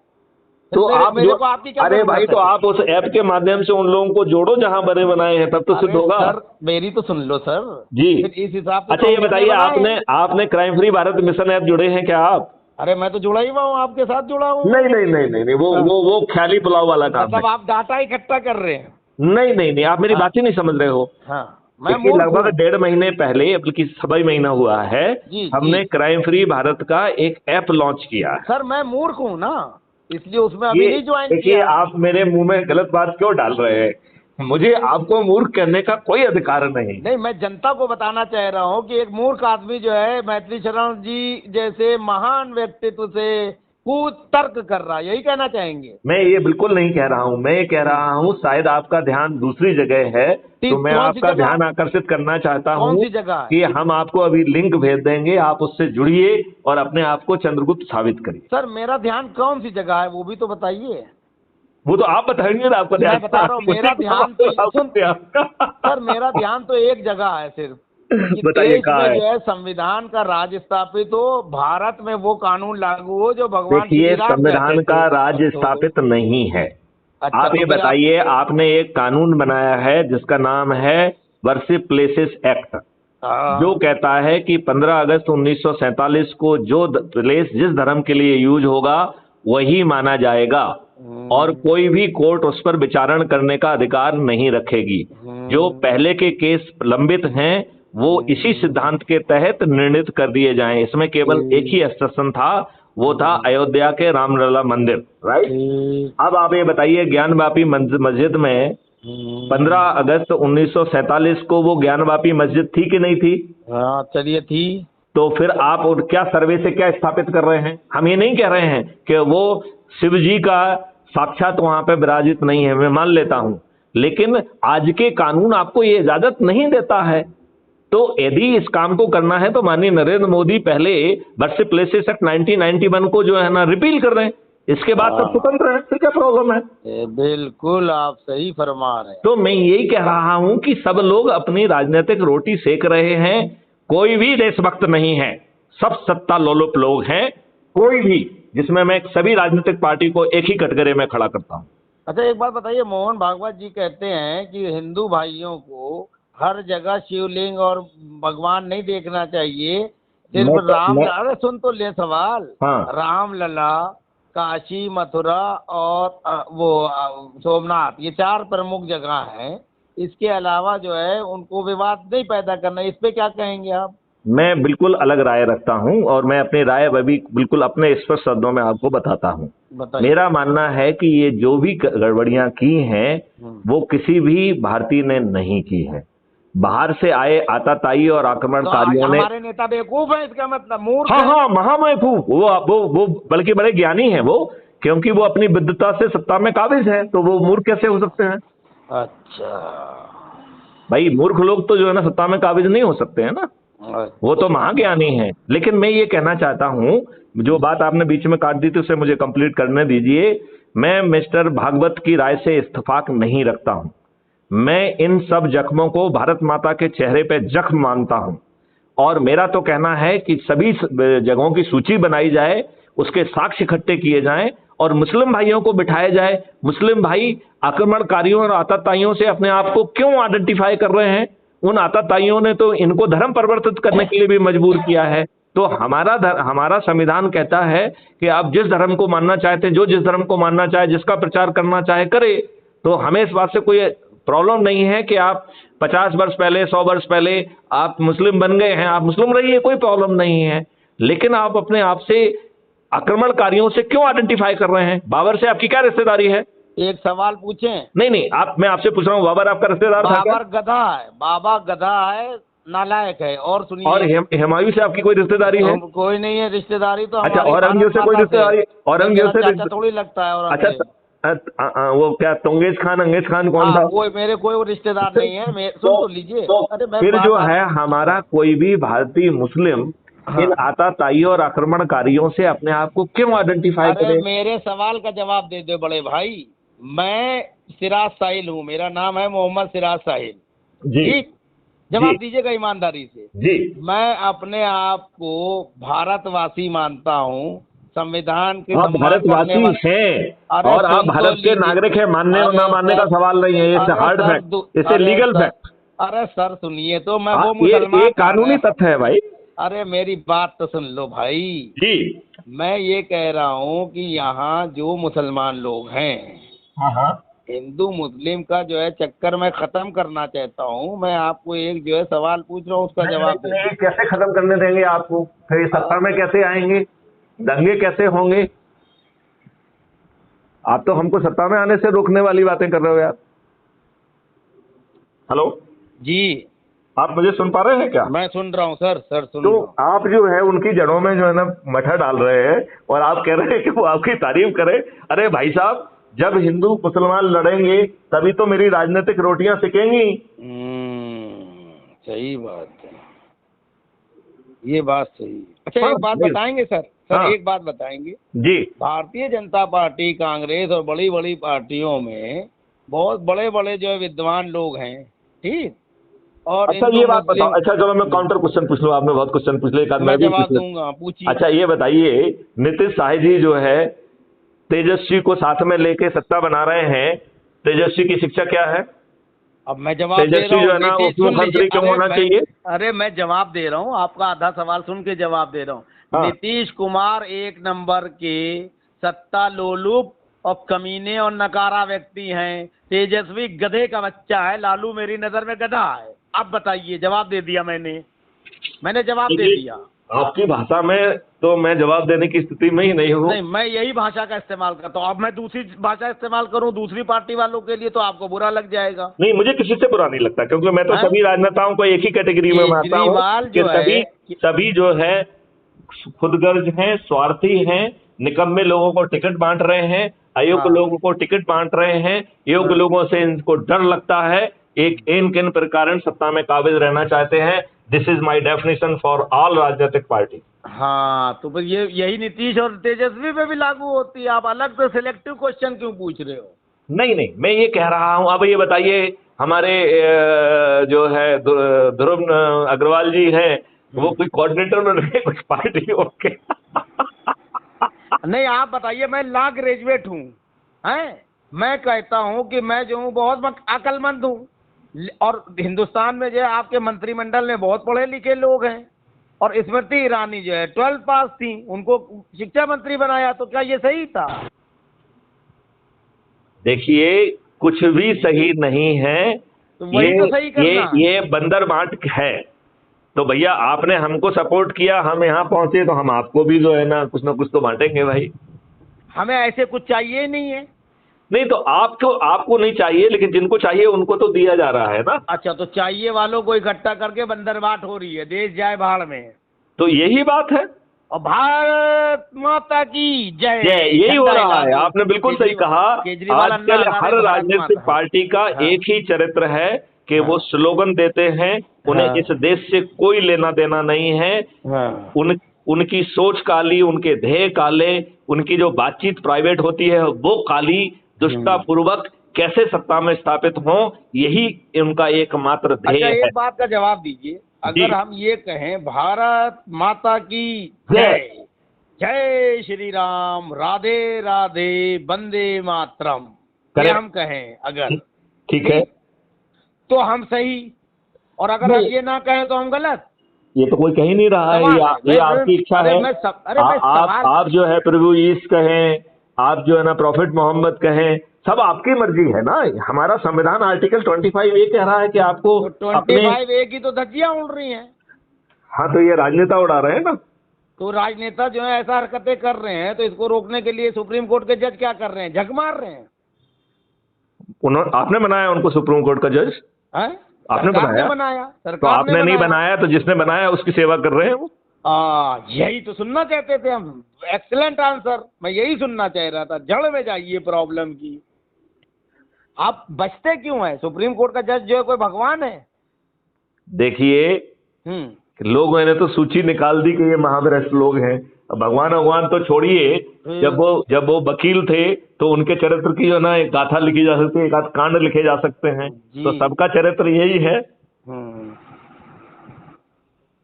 तो आप मेरे जो, को आपकी क्या अरे जरूरत भाई, है? तो आप उस ऐप के माध्यम से उन लोगों को जोड़ो जहां बने बनाए हैं, तब तो सिद्ध अरे होगा। सर, मेरी तो सुन लो सर। जी। फिर इस हिसाब से अच्छा, तो ये हमने बताइए, बनाए। आपने crime free Bharat mission app जुड़े हैं क्या आप? अरे मैं तो जुड़ा ही हुआ हूँ, आपके साथ जुड़ा हूँ। नहीं नहीं नहीं नहीं नहीं, वो ख्याली पुलाव वाला काम है। मतलब आप डाटा इकट्ठा कर रहे हैं? नहीं नहीं नहीं, आप मेरी बात ही नहीं समझ रहे हो। हाँ, मैं देखिए, मूर्ख लगभग हूँ। 1.5 महीने पहले, बल्कि सवा ही महीना हुआ है, जी, हमने जी। क्राइम फ्री भारत का एक ऐप लॉन्च किया है। सर मैं मूर्ख हूँ ना, इसलिए उसमें अभी ये नहीं ज्वाइन देखिए, किया। आप मेरे मुंह में गलत बात क्यों डाल रहे हैं? मुझे आपको मूर्ख कहने का कोई अधिकार नहीं। नहीं, मैं जनता को बताना चाह रहा हूँ कि एक मूर्ख आदमी जो है मैथिली शरण जी जैसे महान व्यक्तित्व से कुतर्क कर रहा है, यही कहना चाहेंगे? मैं ये बिल्कुल नहीं कह रहा हूँ, मैं ये कह रहा हूँ शायद आपका ध्यान दूसरी जगह है, तो मैं कौन सी आपका जगह? ध्यान आकर्षित करना चाहता कौन हूँ सी जगह है? कि हम आपको अभी लिंक भेज देंगे, आप उससे जुड़िए और अपने आप को चंद्रगुप्त साबित करिए। सर मेरा ध्यान कौन सी जगह है वो भी तो बताइए। वो तो आप बताएंगे ना, आपका ध्यान। मैं बता रहा हूँ, मेरा ध्यान तो सर मेरा ध्यान तो एक जगह है सिर्फ, कि बताइए देश कहाँ में है? जो है संविधान का राज स्थापित हो, भारत में वो कानून लागू हो जो भगवान देखिए, श्री राम संविधान कहते थे। का राज्य स्थापित नहीं है। अच्छा, आप तो ये फिर बताइए, आपने एक कानून बनाया है जिसका नाम है वर्शिप प्लेसेस एक्ट, जो कहता है कि 15 अगस्त 1947 को जो प्लेस जिस धर्म के लिए यूज होगा वही माना जाएगा और कोई भी कोर्ट उस पर विचारण करने का अधिकार नहीं रखेगी। जो पहले के केस लंबित हैं वो इसी सिद्धांत के तहत निर्णित कर दिए जाएं। इसमें केवल एक ही एक्सेप्शन था, वो था अयोध्या के रामलला मंदिर, राइट। अब आप ये बताइए, ज्ञानवापी मस्जिद में 15 अगस्त 1947 को वो ज्ञानवापी मस्जिद थी कि नहीं थी? हाँ, चलिए थी। तो फिर आप क्या सर्वे से क्या स्थापित कर रहे हैं? हम ये नहीं कह रहे हैं कि वो शिव जी का साक्षात वहां पे विराजित नहीं है, मैं मान लेता हूं, लेकिन आज के कानून आपको ये इजाजत नहीं देता है। तो यदि इस काम को करना है तो माननीय नरेंद्र मोदी पहले वर्शिप प्लेसेस एक्ट 1991 को जो है ना रिपील कर रहे हैं, इसके बाद सब स्वतंत्र है, फिर क्या प्रॉब्लम है? बिल्कुल आप सही फरमा रहे हैं। तो मैं यही कह रहा हूं कि सब लोग अपनी राजनीतिक रोटी सेक रहे हैं, कोई भी देशभक्त नहीं है, सब सत्ता लोलुप लोग हैं, कोई भी, जिसमें मैं सभी राजनीतिक पार्टी को एक ही कटघरे में खड़ा करता हूं। अच्छा, एक बात बताइए, मोहन भागवत जी कहते हैं कि हिंदू भाइयों को हर जगह शिवलिंग और भगवान नहीं देखना चाहिए, सिर्फ अरे सुन तो ले सवाल। हाँ। रामलला, काशी, मथुरा और वो सोमनाथ, ये 4 प्रमुख जगह हैं। इसके अलावा जो है उनको विवाद नहीं पैदा करना, इस पे क्या कहेंगे आप? मैं बिल्कुल अलग राय रखता हूं और मैं अपनी राय अभी बिल्कुल अपने स्पष्ट शब्दों में आपको बताता हूं। मेरा मानना है कि ये जो भी गड़बड़ियां की हैं वो किसी भी भारतीय ने नहीं की है, बाहर से आए आताताई और आक्रमणकारियों ने। हमारे नेता बेवकूफ है, इसका मतलब मूर्ख हाँ है। हाँ, महाबेवकूफ, वो बल्कि बड़े ज्ञानी हैं वो, क्योंकि वो अपनी विद्वता से सत्ता में काबिज है, तो वो मूर्ख कैसे हो सकते हैं? अच्छा। भाई मूर्ख लोग तो जो है ना सत्ता में काबिज नहीं हो सकते हैं ना, वो तो महाज्ञानी है। लेकिन मैं ये कहना चाहता हूं, जो बात आपने बीच में काट दी थी उसे मुझे कंप्लीट करने दीजिए। मैं मिस्टर भागवत की राय से इत्तेफाक नहीं रखता हूं। मैं इन सब जख्मों को भारत माता के चेहरे पे जख्म मानता हूं, और मेरा तो कहना है कि सभी जगहों की सूची बनाई जाए, उसके साक्ष्य इकट्ठे किए जाएं और मुस्लिम भाइयों को बिठाया जाए। मुस्लिम भाई आक्रमणकारियों और आतताइयों से अपने आप को क्यों आइडेंटिफाई कर रहे हैं? उन आतताइयों ने तो इनको धर्म परिवर्तित करने के लिए भी मजबूर किया है। तो हमारा संविधान कहता है कि आप जिस धर्म को मानना चाहते हैं, जो जिस धर्म को मानना चाहे, जिसका प्रचार करना चाहे करे। तो हमें इस बात से कोई प्रॉब्लम नहीं है कि आप 50 वर्ष पहले, 100 वर्ष पहले आप मुस्लिम बन गए हैं, आप मुस्लिम रहिए, कोई प्रॉब्लम नहीं है। लेकिन आप अपने आप से आक्रमणकारियों से क्यों आइडेंटिफाई कर रहे हैं? बाबर से आपकी क्या रिश्तेदारी है? एक सवाल पूछें? नहीं, मैं आपसे पूछ रहा हूँ, बाबर आपका रिश्तेदार था क्या? बाबर गधा है, बाबा गधा है, नालायक है। और सुनिए, और हुमायूं से आपकी कोई रिश्तेदारी है? कोई नहीं है रिश्तेदारी। तो अच्छा, औरंगजेब से कोई रिश्तेदारी? औरंगजेब से थोड़ी लगता है औरंगजेब। अच्छा, वो क्या अंगेज खान कौन था? वो मेरे कोई रिश्तेदार नहीं है। सुन तो लीजिए। फिर जो है हमारा कोई भी भारतीय मुस्लिम इन आताताई और आक्रमणकारियों से अपने आप को क्यों आइडेंटिफाई करे? मेरे सवाल का जवाब दे दो बड़े भाई। मैं सिराज साहिल हूँ, मेरा नाम है मोहम्मद सिराज साहिल जी। ठीक, जवाब दीजिएगा ईमानदारी से जी। मैं अपने आप को भारतवासी मानता हूँ, संविधान के आप भारतवासी हैं और आप भारत के नागरिक हैं। मानने और ना मानने का सवाल नहीं है, ये हार्ड फैक्ट, इसे लीगल फैक्ट। अरे सर सुनिए तो, मैं वो मुसलमान, ये कानूनी तथ्य है भाई। अरे मेरी बात तो सुन लो भाई जी। मैं ये कह रहा हूँ कि यहाँ जो मुसलमान लोग हैं, हिंदू मुस्लिम का जो है चक्कर मैं खत्म करना चाहता हूँ। मैं आपको एक जो है सवाल पूछ रहा हूँ, उसका जवाब दे। कैसे खत्म करने देंगे आपको? फिर सत्ता में कैसे आएंगे? दंगे कैसे होंगे? आप तो हमको सत्ता में आने से रोकने वाली बातें कर रहे हो यार। हेलो जी, आप मुझे सुन पा रहे हैं क्या? मैं सुन रहा हूँ सर सुन। तो आप जो है उनकी जड़ों में जो है ना मठा डाल रहे हैं और आप कह रहे हैं कि वो आपकी तारीफ करें। अरे भाई साहब, जब हिंदू मुसलमान लड़ेंगे तभी तो मेरी राजनीतिक रोटियां सिकेंगी। सही बात है, ये बात सही। अच्छा एक बात बताएंगे सर? एक बात बताएंगे जी। भारतीय जनता पार्टी, कांग्रेस और बड़ी बड़ी पार्टियों में बहुत बड़े बड़े जो है विद्वान लोग हैं, ठीक। और अच्छा ये बात बताओ। अच्छा चलो मैं काउंटर क्वेश्चन पूछ लूँ, आपने बहुत क्वेश्चन पूछ लिया, मैं भी जवाब दूंगा, पूछिए। अच्छा ये बताइए, नीतीश शाही जी जो है तेजस्वी को साथ में लेके सत्ता बना रहे हैं, तेजस्वी की शिक्षा क्या है? अब मैं जवाब दे रहा हूँ, जो है ना मुख्यमंत्री क्यों होना चाहिए? अरे मैं जवाब दे रहा हूँ, आपका आधा सवाल सुन के जवाब दे रहा हूँ। नीतीश कुमार एक नंबर के सत्ता लोलुप और कमीने और नकारा व्यक्ति हैं। तेजस्वी गधे का बच्चा है, लालू मेरी नजर में गधा है। अब बताइए, जवाब दे दिया मैंने जवाब दे दिया। आपकी भाषा में तो मैं जवाब देने की स्थिति में ही नहीं हूँ। नहीं, मैं यही भाषा का इस्तेमाल करता हूँ। अब मैं दूसरी भाषा इस्तेमाल करूँ दूसरी पार्टी वालों के लिए तो आपको बुरा लग जाएगा। नहीं, मुझे किसी से बुरा नहीं लगता, क्योंकि मैं तो सभी राजनेताओं को एक ही कैटेगरी में मानता हूँ कि सभी जो है खुदगर्ज हैं, स्वार्थी हैं, निकम्मे लोगों को टिकट बांट रहे हैं, अयोग्य लोगों को टिकट बांट रहे हैं, योग्य लोगों से इनको डर लगता है, एक इन प्रकार सत्ता में काबिज रहना चाहते हैं। This is my definition for all राजनीतिक पार्टी। हाँ, तो फिर यही नीतीश और तेजस्वी पे भी लागू होती है। आप अलग से सिलेक्टिव क्वेश्चन क्यों पूछ रहे हो? नहीं, मैं ये कह रहा हूँ। अब ये बताइए, हमारे जो है ध्रुव अग्रवाल जी हैं, वो कोई कोऑर्डिनेटर बन रहे कुछ पार्टियों के? नहीं, आप बताइए। मैं लॉ ग्रेजुएट हूँ, मैं कहता हूँ कि मैं जो हूँ बहुत अक्लमंद हूँ, और हिंदुस्तान में जो है आपके मंत्रिमंडल में बहुत पढ़े लिखे लोग हैं, और स्मृति ईरानी जो है 12th पास थी, उनको शिक्षा मंत्री बनाया। तो क्या ये सही था? देखिए, कुछ भी सही नहीं है। तो वही तो सही करना ये बंदर बाट है। तो भैया आपने हमको सपोर्ट किया, हम यहाँ पहुंचे, तो हम आपको भी जो है ना कुछ तो बांटेंगे भाई। हमें ऐसे कुछ चाहिए ही नहीं है। नहीं तो आपको नहीं चाहिए, लेकिन जिनको चाहिए उनको तो दिया जा रहा है ना। अच्छा, तो चाहिए वालों को इकट्ठा करके बंदरबाट हो रही है, देश जाए भाड़ में। तो यही बात है। और भारत माता की जय। यही हो झंडा रहा हिला है। दो। आपने बिल्कुल सही कहा। केजरीवाल अन्ना आजकल हजा रहे हर तो भारत राजनीतिक माता। पार्टी का हाँ। एक ही चरित्र है कि वो हाँ। स्लोगन देते हैं, उन्हें हाँ। इस देश से कोई लेना देना नहीं है। हाँ। उनकी सोच काली, उनके ध्येय काले, उनकी जो बातचीत प्राइवेट होती है वो काली, दुष्टतापूर्वक कैसे सत्ता में स्थापित हो, यही उनका एकमात्र अच्छा, ध्येय है। एक बात का जवाब दीजिए, जी। अगर हम ये कहें भारत माता की जय। जय, जय श्री राम, राधे राधे, वंदे मातरम, ये करेक्ट। हम कहें अगर, ठीक है। ठीक, तो हम सही, और अगर हम ये ना कहें तो हम गलत। ये तो कोई कह ही नहीं रहा है। सवाल है। ये आपकी इच्छा अरे है। मैं सवाल। आप जो है प्रभु ईस कहें, आप जो है ना प्रॉफिट मोहम्मद कहें, सब आपकी मर्जी है ना। हमारा संविधान आर्टिकल 25 ये कह रहा है कि आपको तो अपने। 25A की तो धज्जियां उड़ रही हैं। हाँ, तो ये राजनेता उड़ा रहे हैं ना। तो राजनेता जो है ऐसा हरकतें कर रहे हैं, तो इसको रोकने के लिए सुप्रीम कोर्ट के जज क्या कर रहे हैं? झक मार रहे हैं। आपने बनाया उनको सुप्रीम कोर्ट का जज? हैं? आपने सरकार ने बनाया? बनाया, तो सरकार आपने ने नहीं बनाया। बनाया, तो जिसने बनाया उसकी सेवा कर रहे हैं वो। यही तो सुनना चाहते थे हम। एक्सीलेंट आंसर, मैं यही सुनना चाह रहा था। जड़ में जाइए प्रॉब्लम की। आप बचते क्यों हैं? सुप्रीम कोर्ट का जज जो है कोई भगवान है? देखिए, लोगों ने तो सूची निकाल दी कि ये महाभ्रष्ट लोग हैं। अब भगवान तो छोड़िए, जब वो वकील थे तो उनके चरित्र की जो ना एक गाथा लिखी जा सकती है, एक आध कांड लिखे जा सकते हैं। तो सबका चरित्र यही है।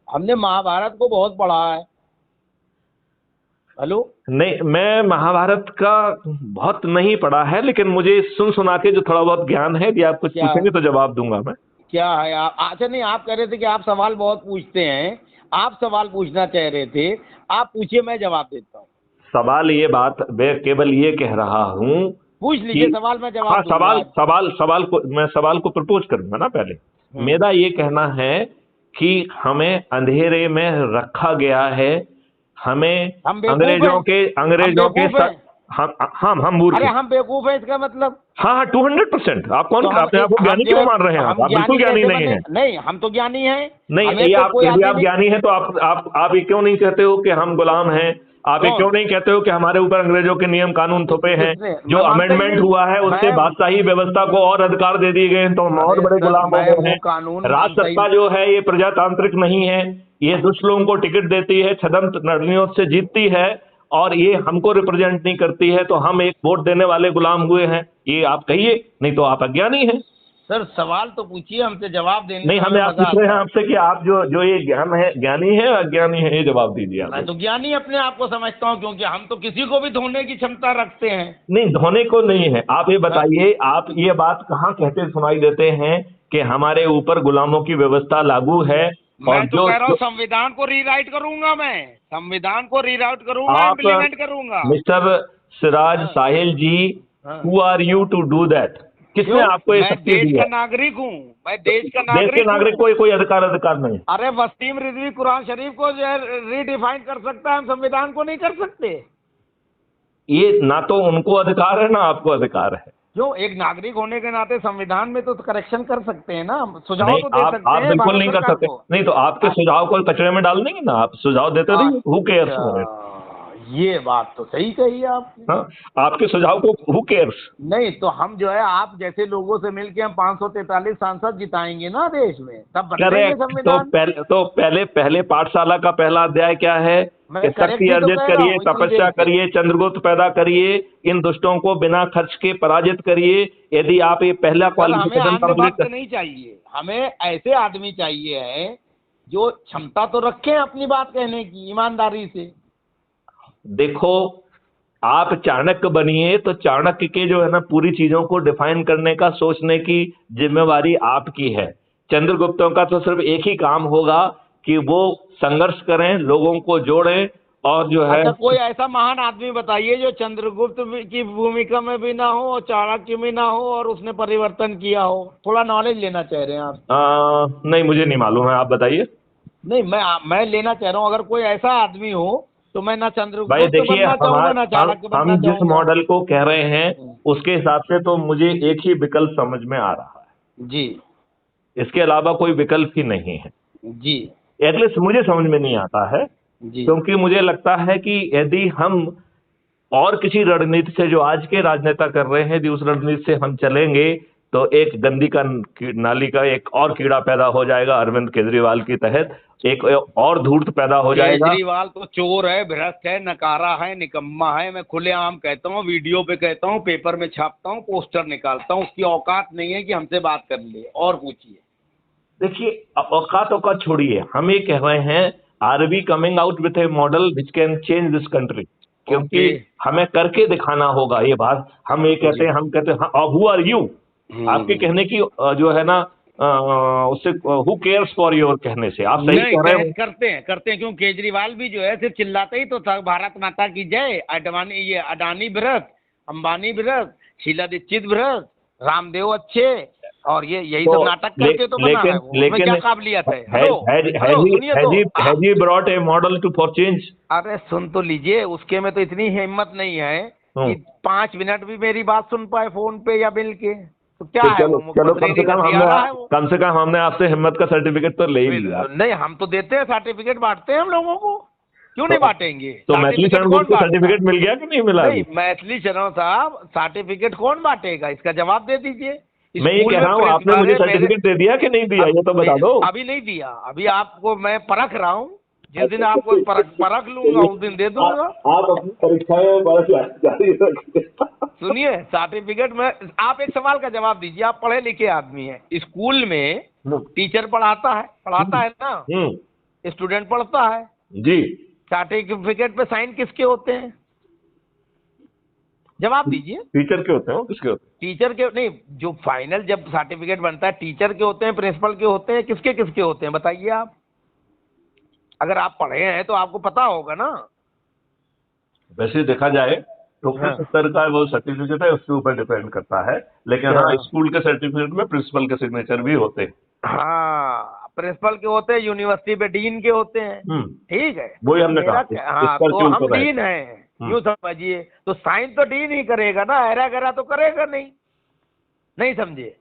हमने महाभारत को बहुत पढ़ा है। हेलो? नहीं, मैं महाभारत का बहुत नहीं पढ़ा है, लेकिन मुझे सुन सुना के जो थोड़ा बहुत ज्ञान है, यदि आप कुछ पूछेंगे तो जवाब दूंगा मैं। क्या है? आप अच्छा, नहीं, आप कह रहे थे कि आप सवाल बहुत पूछते हैं। आप सवाल पूछना चाह रहे थे, आप पूछिए, मैं जवाब देता हूँ। सवाल ये बात, मैं केवल ये कह रहा हूँ। पूछ लीजिए सवाल, मैं जवाब हाँ, दूंगा। सवाल को प्रपोज करूंगा ना पहले। मेरा ये कहना है कि हमें अंधेरे में रखा गया है। हमें अंग्रेजों के साथ हम मूर्ख। अरे हम बेवकूफ हैं, इसका मतलब? हाँ, 200%। आप कौन अपने आप को ज्ञानी क्यों मान रहे हैं? आप बिल्कुल ज्ञानी नहीं है। नहीं, हम तो ज्ञानी हैं। नहीं, यदि आप ज्ञानी हैं तो आप ये क्यों नहीं कहते हो कि हम गुलाम हैं? आप ये क्यों नहीं कहते हो कि हमारे ऊपर अंग्रेजों के नियम कानून थोपे हैं? जो अमेंडमेंट हुआ है उससे बादशाही व्यवस्था को और अधिकार दे दिए गए हैं, तो हम और बड़े गुलाम हो गए हैं। राजसत्ता जो है ये प्रजातांत्रिक नहीं है। ये दुष्ट लोगों को टिकट देती है, छद्म निर्णयों से जीतती है, और ये हमको रिप्रेजेंट नहीं करती है, तो हम एक वोट देने वाले गुलाम हुए हैं। ये आप कहिए, नहीं तो आप अज्ञानी हैं। सर सवाल तो पूछिए, हमसे जवाब देने नहीं, हमें आप पूछ रहे हैं आपसे कि आप जो ये ज्ञानी है अज्ञानी है, ये जवाब दीजिए आप। मैं तो ज्ञानी अपने आप को समझता हूँ, क्योंकि हम तो किसी को भी धोने की क्षमता रखते हैं। नहीं, धोने को नहीं है। आप ये बताइए, आप ये बात कहाँ कहते सुनाई देते हैं कि हमारे ऊपर गुलामों की व्यवस्था लागू है? मैं तो कह रहा हूँ संविधान को रीराइट करूंगा, मैं संविधान को रीराइट करूंगा, इम्प्लीमेंट करूंगा। Mister Siraj Sahil ji, who are you to do that? किसने आपको ये शक्ति दी है? देश का नागरिक हूँ, मैं देश का नागरिक। देश के नागरिक को कोई अधिकार नहीं। अरे वसीम रिजवी कुरान शरीफ को जो है रीडिफाइन कर सकता है, हम संविधान को नहीं कर सकते। ये ना तो उनको अधिकार है ना आपको अधिकार है। जो एक नागरिक होने के नाते संविधान में तो करेक्शन कर सकते हैं ना, सुझाव तो दे सकते आप हैं। बिल्कुल नहीं कर सकते। नहीं तो आपके सुझाव को कचरे में डाल देंगे ना, आप सुझाव देते रहिए। Who cares? ये बात तो सही कही आपने। हाँ, आपके सुझाव को हु केयर्स? नहीं, तो हम जो है आप जैसे लोगों से मिलके हम 543 सांसद जिताएंगे ना देश में, तब बदलेंगे संविधान। तो पहले पाठशाला का पहला अध्याय क्या है? शक्ति अर्जित करिए, तपस्या करिए, चंद्रगुप्त पैदा करिए, इन दुष्टों को बिना खर्च के पराजित करिए। यदि आप ये पहला क्वालिफिकेशन कंप्लीट नहीं चाहिए, हमें ऐसे आदमी चाहिए है जो क्षमता तो रखें अपनी बात कहने की ईमानदारी से। देखो, आप चाणक्य बनिए तो चाणक्य के जो है ना पूरी चीजों को डिफाइन करने का, सोचने की जिम्मेवारी आपकी है। चंद्रगुप्तों का तो सिर्फ एक ही काम होगा कि वो संघर्ष करें, लोगों को जोड़ें, और जो है। अच्छा, कोई ऐसा महान आदमी बताइए जो चंद्रगुप्त की भूमिका में भी ना हो और चाणक्य में ना हो और उसने परिवर्तन किया हो। थोड़ा नॉलेज लेना चाह रहे हैं आप? नहीं, मुझे नहीं मालूम है, आप बताइए। नहीं, मैं लेना चाह रहा हूँ। अगर कोई ऐसा आदमी हो तो मैं ना चंद्रगुप्त बनना चाहूंगा ना चाणक्य बनना चाहूंगा। हम जिस मॉडल को कह रहे हैं उसके हिसाब से तो मुझे एक ही विकल्प समझ में आ रहा है जी। इसके अलावा कोई विकल्प ही नहीं है जी। एटलीस्ट मुझे समझ में नहीं आता है। जी क्योंकि मुझे लगता है कि यदि हम और किसी रणनीति से जो आज के राजनेता कर रहे हैं यदि उस रणनीति से हम चलेंगे तो एक गंदी का नाली का एक और कीड़ा पैदा हो जाएगा अरविंद केजरीवाल की तहत, एक और धूर्त पैदा हो जाएगा। केजरीवाल तो चोर है, भ्रष्ट है, नकारा है, निकम्मा है। मैं खुलेआम कहता हूँ, वीडियो पे कहता हूँ, पेपर में छापता हूँ, पोस्टर निकालता हूँ। उसकी औकात नहीं है कि हमसे बात कर ले। और पूछिए। देखिए, औकात छोड़िए, हम ये कह रहे हैं are we coming out with a model which can change this country, क्योंकि हमें करके दिखाना होगा ये बात। हम ये कहते हैं, हम कहते हैं हु आर यू, आपके कहने की जो है ना उससे हु केयर्स फॉर योर कहने से आप सही कह रहे हैं। करते हैं क्यों? केजरीवाल भी जो है सिर्फ चिल्लाते ही तो था, भारत माता की जय, अडानी भ्रष्ट, अंबानी भ्रष्ट, शीला दीक्षित भ्रष्ट, रामदेव अच्छे, और ये यही सब नाटक करके तो बना है। उसमें क्या काबिलियत है? Has he brought a model to for change? अरे सुन तो लीजिए, उसके में तो इतनी हिम्मत नहीं है कि 5 मिनट भी मेरी बात सुन पाए फोन पे या मिल के। तो क्या है? चलो कम से कम हमने आपसे हिम्मत का सर्टिफिकेट तो ले ही लिया। नहीं, हम तो देते हैं, सर्टिफिकेट बांटते हैं हम लोगों को, क्यों नहीं बांटेंगे? तो मैथिली शरण को सर्टिफिकेट मिल गया कि नहीं मिला? नहीं, मैथिली शरण साहब, सर्टिफिकेट कौन बांटेगा? इसका जवाब दे दीजिए। मैं ये कह रहा हूँ, आपने मुझे सर्टिफिकेट दे दिया कि नहीं दिया, ये तो बता दो। अभी नहीं दिया, अभी आपको मैं परख रहा हूँ। जिस दिन आपको परख लूंगा उस दिन दे दूंगा। आप अपनी परीक्षाएं जारी रखिए। सुनिए, सर्टिफिकेट में आप एक सवाल का जवाब दीजिए। आप पढ़े लिखे आदमी हैं, स्कूल में टीचर पढ़ाता है ना, स्टूडेंट पढ़ता है जी, सर्टिफिकेट पे साइन किसके होते हैं? जवाब दीजिए। टीचर के होते हैं? किसके होते हैं? टीचर के नहीं, जो फाइनल जब सर्टिफिकेट बनता है टीचर के होते हैं, प्रिंसिपल के होते हैं, किसके किसके होते हैं बताइए आप। अगर आप पढ़े हैं तो आपको पता होगा ना। वैसे देखा जाए तो स्तर का वो सर्टिफिकेट है, उसके ऊपर डिपेंड करता है, लेकिन हाँ, स्कूल के सर्टिफिकेट में प्रिंसिपल के सिग्नेचर भी होते हैं। हाँ, प्रिंसिपल के होते हैं, यूनिवर्सिटी पे डीन के होते हैं। ठीक है, वही हमने कहा। हाँ, तो हम डीन हैं, यूँ समझिए। तो साइन तो डीन ही करेगा ना, ऐरा गैरा तो करेगा नहीं समझे?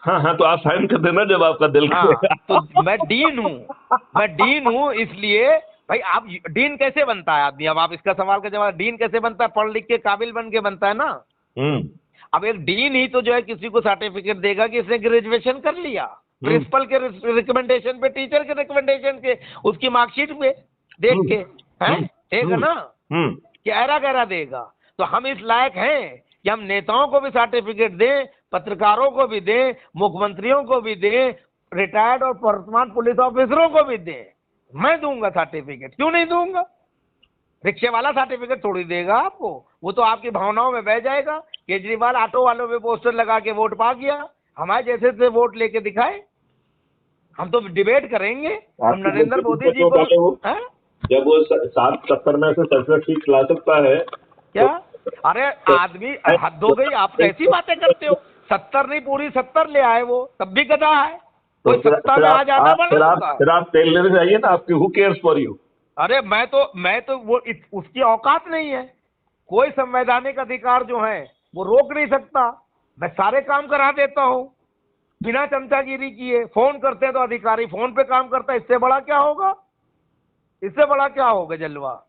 हाँ, तो आप साइन कर देना जब आपका दिल करेगा। तो मैं डीन हूँ इसलिए। भाई, आप डीन कैसे बनता है आदमी? अब आप इसका सवाल का जवाब, डीन कैसे बनता है? पढ़ लिख के काबिल बन के बनता है ना। अब एक डीन ही तो जो है किसी को सर्टिफिकेट देगा कि इसने ग्रेजुएशन कर लिया, प्रिंसिपल के रिकमेंडेशन पे, टीचर के रिकमेंडेशन के, उसकी मार्कशीट पे देख के, है देगा ना, कि ऐरा गैरा देगा। तो हम इस लायक हैं कि हम नेताओं को भी सर्टिफिकेट दें, पत्रकारों को भी दें, मुख्यमंत्रियों को भी दें, रिटायर्ड और वर्तमान पुलिस ऑफिसरों को भी दें। मैं दूंगा सर्टिफिकेट, क्यों नहीं दूंगा? रिक्शे वाला सर्टिफिकेट थोड़ी देगा आपको, वो तो आपकी भावनाओं में बह जाएगा। केजरीवाल ऑटो वालों पे पोस्टर लगा के वोट पा गया, हमारे जैसे से वोट लेके दिखाए। हम तो डिबेट करेंगे, हम नरेंद्र मोदी जी को। जब वो 70 में से 67 सीट ला सकता है क्या? अरे आदमी, हद हो गई, आप कैसी बातें करते हो? 70 नहीं, पूरी 70 ले आए वो, तब भी गधा है। तो 70 में आ जाना बना। फिर आप तेल लेने जाइए ना, आपकी हु केयर्स फॉर यू। अरे मैं तो वो उसकी औकात नहीं है। कोई संवैधानिक अधिकार जो है वो रोक नहीं सकता। मैं सारे काम करा देता हूँ बिना चमचागिरी किए। फोन करते हैं तो अधिकारी फोन पे काम करता है। इससे बड़ा क्या होगा? इससे बड़ा क्या होगा जलवा?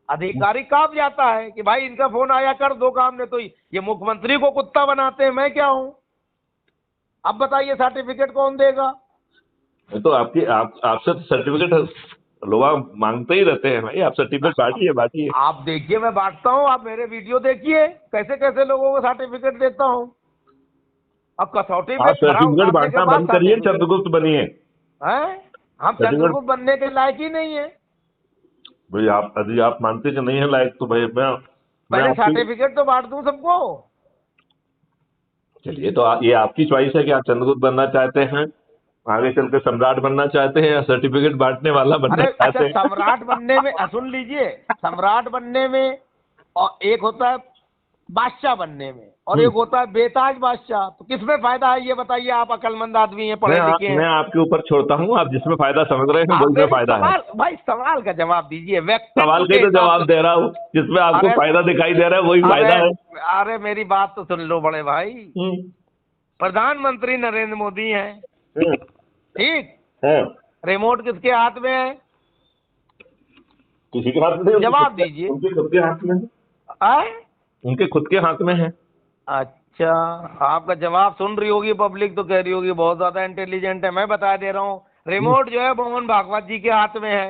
अधिकारी कांप जाता है कि भाई इनका फोन आया, कर दो काम। ने तो ये मुख्यमंत्री को कुत्ता बनाते हैं, मैं क्या हूँ? अब बताइए सर्टिफिकेट कौन देगा? तो आपसे सर्टिफिकेट लोग मांगते ही रहते हैं भाई। आप सर्टिफिकेट बांटिए। आप देखिए, मैं बांटता हूँ, आप मेरे वीडियो देखिए कैसे कैसे लोगों को सर्टिफिकेट देता हूँ। अब कसौटी में सर्टिफिकेट बांटना बंद करिए, चंद्रगुप्त बनिए। हम चंद्रगुप्त बनने के लायक ही नहीं है भाई। यदि आप मानते कि नहीं है लायक, तो भाई मैं सर्टिफिकेट तो बांट दूं सबको। चलिए, तो ये आपकी चॉइस है कि आप चंद्रगुप्त बनना चाहते हैं, आगे चल के सम्राट बनना चाहते हैं, या सर्टिफिकेट बांटने वाला बनना चाहते हैं। सम्राट बनने में, सुन लीजिए, सम्राट बनने में और एक होता है बादशाह बनने में, और एक होता है बेताज बादशाह। तो किसमें फायदा है ये बताइए? आप अकलमंद आदमी हैं, पढ़े लिखे हैं। मैं आपके ऊपर छोड़ता हूँ, आप जिसमें फायदा समझ रहे हैं वही में फायदा है। भाई सवाल का जवाब दीजिए। सवाल का तो जवाब दे रहा हूँ, जिसमें आपको फायदा दिखाई दे रहा है वही फायदा है। अरे मेरी बात तो सुन लो बड़े भाई। प्रधानमंत्री नरेंद्र मोदी हैं, ठीक? रिमोट किसके हाथ में है? किसी के हाथ में नहीं, जवाब दीजिए। उनके खुद के हाथ में है। आए? उनके खुद के हाथ में है। अच्छा, आपका जवाब सुन रही होगी पब्लिक, तो कह रही होगी बहुत ज्यादा इंटेलिजेंट है। मैं बता दे रहा हूँ, रिमोट जो है मोहन भागवत जी के हाथ में है।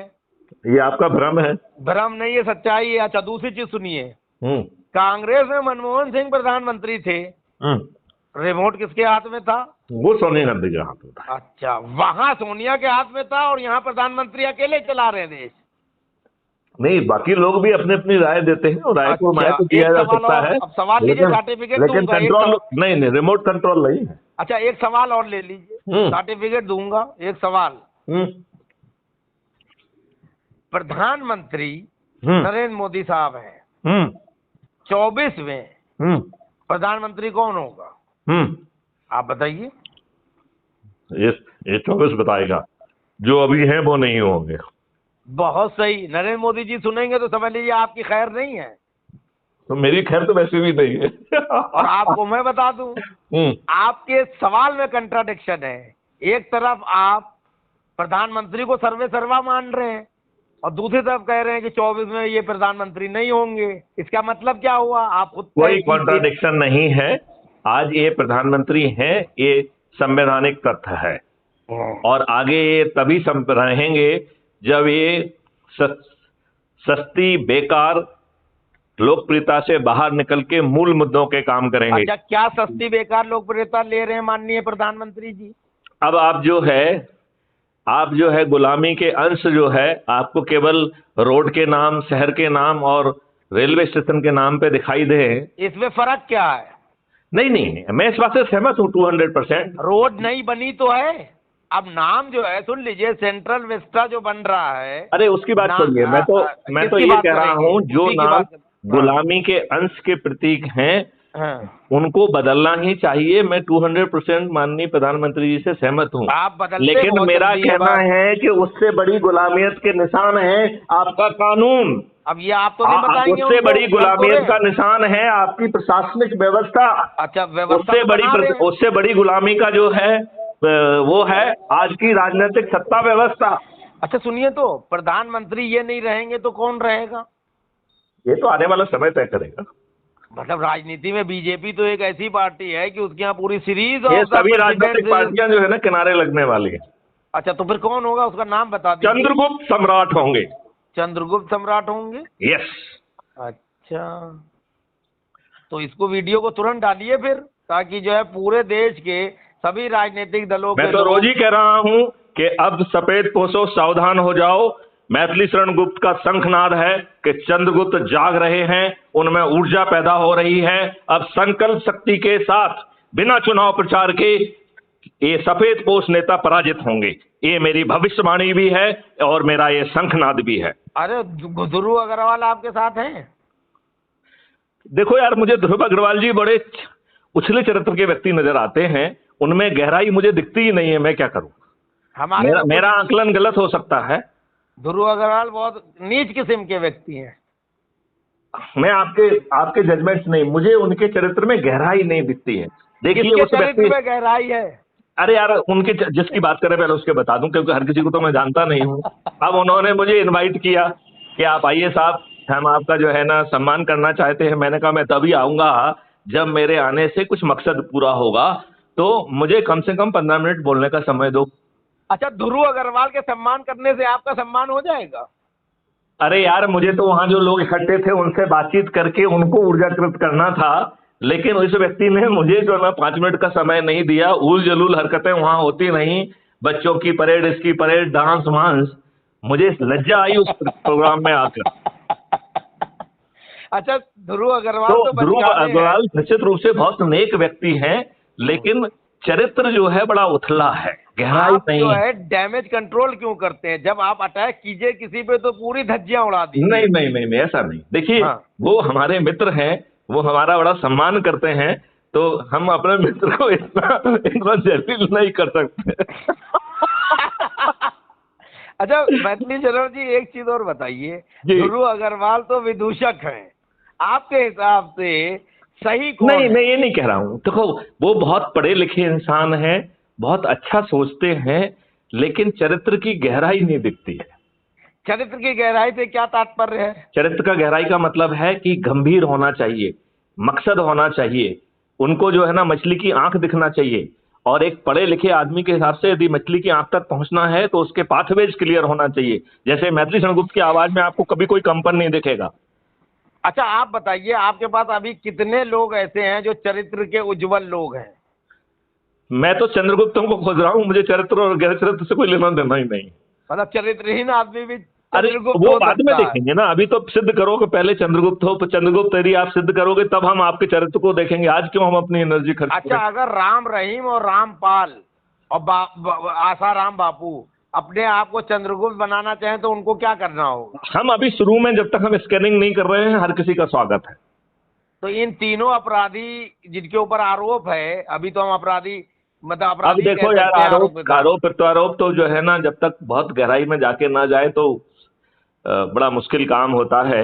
ये आपका भ्रम है। भ्रम नहीं, ये सच्चाई है। अच्छा, दूसरी चीज सुनिए, हम्म। कांग्रेस में मनमोहन सिंह प्रधानमंत्री थे, हम्म। रिमोट किसके हाथ में था? वो सोनिया गांधी के हाथ में था। अच्छा, वहां सोनिया के हाथ में था और यहाँ प्रधानमंत्री अकेले चला रहे देश। नहीं, बाकी लोग भी अपनी अपनी राय देते हैं और राय को माय अच्छा, को दिया एक जा सवाल सकता और, है। अब सवाल लीजिए, सर्टिफिकेट लेकिन दूंगा। कंट्रोल नहीं, रिमोट कंट्रोल नहीं है। अच्छा, एक सवाल और ले लीजिए, सर्टिफिकेट दूंगा। एक सवाल, प्रधानमंत्री नरेंद्र मोदी साहब हैं, 24वें प्रधानमंत्री कौन होगा? आप बताइए। ये 24 बताएगा, जो अभी हैं वो नहीं होंगे। बहुत सही। नरेंद्र मोदी जी सुनेंगे तो समझ लीजिए आपकी खैर नहीं है। तो मेरी खैर तो वैसे भी नहीं है। और आपको मैं बता दूं, आपके सवाल में कंट्राडिक्शन है। एक तरफ आप प्रधानमंत्री को सर्वे सर्वा मान रहे हैं और दूसरी तरफ कह रहे हैं कि 24 में ये प्रधानमंत्री नहीं होंगे। इसका मतलब क्या हुआ? आप खुद कोई कॉन्ट्राडिक्शन नहीं है। आज ये प्रधानमंत्री हैं, ये संवैधानिक तथ्य है और आगे ये तभी रहेंगे जब ये सस्ती बेकार लोकप्रियता से बाहर निकल के मूल मुद्दों के काम करेंगे। अच्छा, क्या सस्ती बेकार लोकप्रियता ले रहे हैं माननीय प्रधानमंत्री जी? अब आप जो है गुलामी के अंश जो है आपको केवल रोड के नाम, शहर के नाम और रेलवे स्टेशन के नाम पे दिखाई दे। इसमें फर्क क्या है? नहीं, मैं इस बात से सहमत हूँ 200%। रोड नहीं बनी तो है, अब नाम जो है, सुन लीजिए, सेंट्रल विस्टा जो बन रहा है। अरे उसकी बात छोड़िए, मैं तो ये कह रहा हूँ जो नाम गुलामी के अंश के प्रतीक हैं, उनको बदलना ही चाहिए। मैं 200% माननीय प्रधानमंत्री जी से सहमत हूँ। लेकिन मेरा कहना है कि उससे बड़ी गुलामियत के निशान है आपका कानून। अब ये आप तो नहीं बताएंगे। उससे बड़ी गुलामियत का निशान है आपकी प्रशासनिक व्यवस्था। अच्छा, व्यवस्था उससे बड़ी गुलामी का जो है वो है आज की राजनीतिक सत्ता व्यवस्था। अच्छा सुनिए, तो प्रधानमंत्री ये नहीं रहेंगे तो कौन रहेगा? ये तो आने वाला समय तय करेगा। मतलब राजनीति में बीजेपी तो एक ऐसी पार्टी है कि उसके यहाँ पूरी सीरीज ये सभी राजनीतिक पार्टियां जो है ना किनारे लगने वाली है। अच्छा, तो फिर कौन होगा? उसका नाम बता दीजिए। चंद्रगुप्त सम्राट होंगे। चंद्रगुप्त सम्राट होंगे? यस। अच्छा, तो इसको वीडियो को तुरंत डालिए फिर, ताकि जो है पूरे देश के सभी राजनीतिक दलों के। मैं तो रोज ही कह रहा हूं कि अब सफेद पोसो, सावधान हो जाओ। मैथिली शरण गुप्त का शंखनाद है कि चंद्रगुप्त जाग रहे हैं, उनमें ऊर्जा पैदा हो रही है। अब संकल्प शक्ति के साथ बिना चुनाव प्रचार के ये सफेद पोष नेता पराजित होंगे। ये मेरी भविष्यवाणी भी है और मेरा ये शंखनाद भी है। अरे, ध्रुव अग्रवाल आपके साथ हैं? देखो यार, मुझे ध्रुव अग्रवाल जी बड़े उछले चरित्र के व्यक्ति नजर आते हैं, उनमें गहराई मुझे दिखती ही नहीं है। मैं क्या करूं? मेरा आकलन गलत हो सकता है। ध्रुव अग्रवाल बहुत नीच किस्म के व्यक्ति हैं। मैं आपके जजमेंट्स नहीं, मुझे उनके चरित्र में गहराई नहीं दिखती है। देखिए, उस चरित्र में गहराई है। अरे यार, उनके जिसकी बात करें पहले उसके बता दूं, क्योंकि हर किसी को तो मैं जानता नहीं हूं। अब उन्होंने मुझे इनवाइट किया कि आप आइए साहब, हम आपका जो है ना सम्मान करना चाहते हैं। मैंने कहा मैं तभी आऊंगा जब मेरे आने से कुछ मकसद पूरा होगा, तो मुझे कम से कम 15 मिनट बोलने का समय दो। अच्छा, ध्रुव अग्रवाल के सम्मान करने से आपका सम्मान हो जाएगा? अरे यार, मुझे तो वहां जो लोग इकट्ठे थे उनसे बातचीत करके उनको ऊर्जाकृत करना था, लेकिन उस व्यक्ति ने मुझे जो ना 5 मिनट का समय नहीं दिया। उल जलूल हरकतें वहां होती नहीं, बच्चों की परेड, इसकी परेड, डांस वांस। मुझे लज्जा आई उस प्रोग्राम में आकर। अच्छा, ध्रुव अग्रवाल निश्चित रूप से बहुत नेक व्यक्ति हैं, लेकिन चरित्र जो है बड़ा उथला है, गहराई नहीं। जो है डैमेज कंट्रोल क्यों करते हैं? जब आप अटैक कीजिए किसी पे तो पूरी धज्जियां उड़ा दी। नहीं, ऐसा नहीं। देखिए, वो हमारे मित्र हैं, वो हमारा बड़ा सम्मान करते हैं, तो हम अपने मित्र को इतना जलील नहीं कर सकते। अच्छा, मैथिली शरण जी, एक चीज और बताइए, ध्रुव अग्रवाल तो विदूषक हैं, आपके हिसाब से सही कौन? नहीं, मैं ये नहीं कह रहा हूँ। देखो, वो बहुत पढ़े लिखे इंसान हैं, बहुत अच्छा सोचते हैं, लेकिन चरित्र की गहराई नहीं दिखती है। चरित्र की गहराई से क्या तात्पर्य है? चरित्र का गहराई का मतलब है कि गंभीर होना चाहिए, मकसद होना चाहिए, उनको जो है ना मछली की आंख दिखना चाहिए। और एक पढ़े लिखे आदमी के हिसाब से यदि मछली की आंख तक पहुंचना है तो उसके पाथवेज क्लियर होना चाहिए। जैसे मैथिली शरण गुप्त की आवाज में आपको कभी कोई कंपन नहीं दिखेगा। अच्छा आप बताइए, आपके पास अभी कितने लोग ऐसे हैं जो चरित्र के उज्जवल लोग हैं? मैं तो चंद्रगुप्तों को खोज रहा हूँ, मुझे चरित्र और गैर चरित्र से कोई लेना देना ही नहीं। मतलब चरित्रहीन आदमी भी अरे चंद्रगुप्त वो हो बाद में सकता है? देखेंगे ना, अभी तो सिद्ध करोगे पहले चंद्रगुप्त हो, तो चंद्रगुप्त यदि आप सिद्ध करोगे तब हम आपके चरित्र को देखेंगे। आज क्यों हम अपनी एनर्जी खर्च अच्छा करें? अगर राम रहीम और रामपाल और आसाराम बापू अपने आप को चंद्रगुप्त बनाना चाहें तो उनको क्या करना होगा? हम अभी शुरू में जब तक हम स्कैनिंग नहीं कर रहे हैं, हर किसी का स्वागत है। तो इन तीनों अपराधी जिनके ऊपर आरोप है, अभी तो हम अपराधी मतलब अब अपराधी देखो कह यार, सकते हैं, आरोप आरोपित। आरोप प्रत्यारोप तो जो है ना, जब तक बहुत गहराई में जाके ना जाए तो बड़ा मुश्किल काम होता है।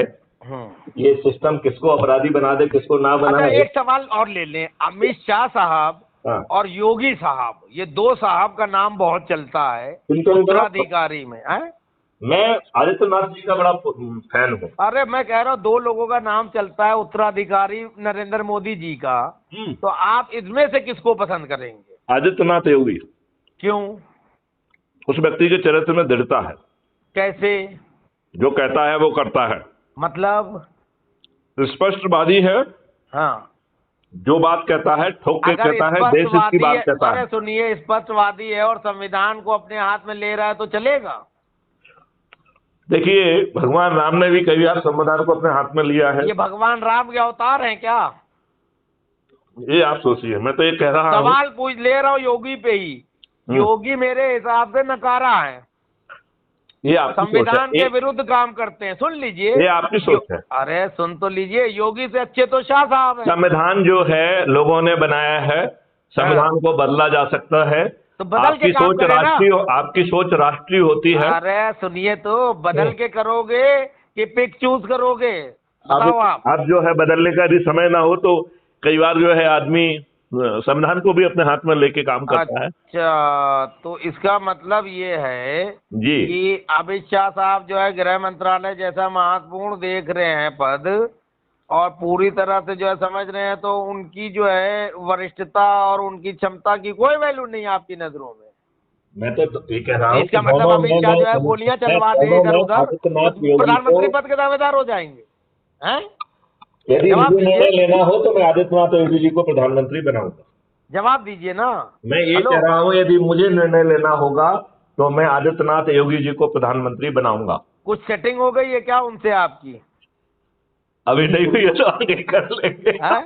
ये सिस्टम किसको अपराधी बना दे, किसको ना अच्छा बनाए। एक सवाल और ले लें, अमित शाह साहब हाँ। और योगी साहब, ये दो साहब का नाम बहुत चलता है किनको? उत्तराधिकारी में है? मैं आदित्यनाथ जी का बड़ा फैन हूँ। अरे मैं कह रहा हूँ दो लोगों का नाम चलता है उत्तराधिकारी नरेंद्र मोदी जी का, तो आप इसमें से किसको पसंद करेंगे? आदित्यनाथ योगी। क्यों? उस व्यक्ति के चरित्र में दृढ़ता है। कैसे? जो कहता है वो करता है, मतलब? स्पष्टवादी है। हाँ, जो बात कहता है ठोक के अगर कहता है, देश हित की स्पष्टवादी बात है, कहता अरे है। सुनिए, स्पष्टवादी है और संविधान को अपने हाथ में ले रहा है तो चलेगा? देखिए, भगवान राम ने भी कई बार संविधान को अपने हाथ में लिया है। ये भगवान राम के अवतार हैं क्या? ये आप सोचिए, मैं तो ये कह रहा हूँ। सवाल पूछ ले रहा हूँ योगी पे ही। योगी मेरे हिसाब से नकारा है, ये आपकी सोच संविधान है। के विरुद्ध काम करते हैं। सुन लीजिए, ये आपकी सोच है। अरे सुन तो लीजिए, योगी से अच्छे तो शाह साहब हैं। संविधान जो है लोगों ने बनाया है, संविधान को बदला जा सकता है। तो बदल के आपकी काम सोच करें ना। राष्ट्रीय, आपकी सोच राष्ट्रीय होती है। अरे सुनिए, तो बदल के करोगे कि पिक चूज करोगे? बताओ आप। अब जो है बदलने का यदि समय ना हो तो कई बार जो है आदमी संविधान को भी अपने हाथ में लेके काम करता है। अच्छा, तो इसका मतलब ये है जी कि अमित शाह साहब जो है गृह मंत्रालय जैसा महत्वपूर्ण देख रहे हैं पद, और पूरी तरह से जो है समझ रहे हैं, तो उनकी जो है वरिष्ठता और उनकी क्षमता की कोई वैल्यू नहीं है आपकी नजरों में? मैं तो ये कह रहा हूँ। इसका मतलब अमित शाह जो है गोलियां चलवा दे इधर उधर, प्रधानमंत्री पद के दावेदार हो जाएंगे हैं? यदि जवाब मुझे निर्णय दीजिए। लेना हो तो मैं आदित्यनाथ योगी जी को प्रधानमंत्री बनाऊंगा। जवाब दीजिए ना। मैं ये हेलो? कह रहा हूँ, यदि मुझे निर्णय लेना होगा तो मैं आदित्यनाथ योगी जी को प्रधानमंत्री बनाऊंगा। कुछ सेटिंग हो गई है क्या उनसे आपकी? अभी नहीं हुई है तो आगे कर लेंगे। हैं?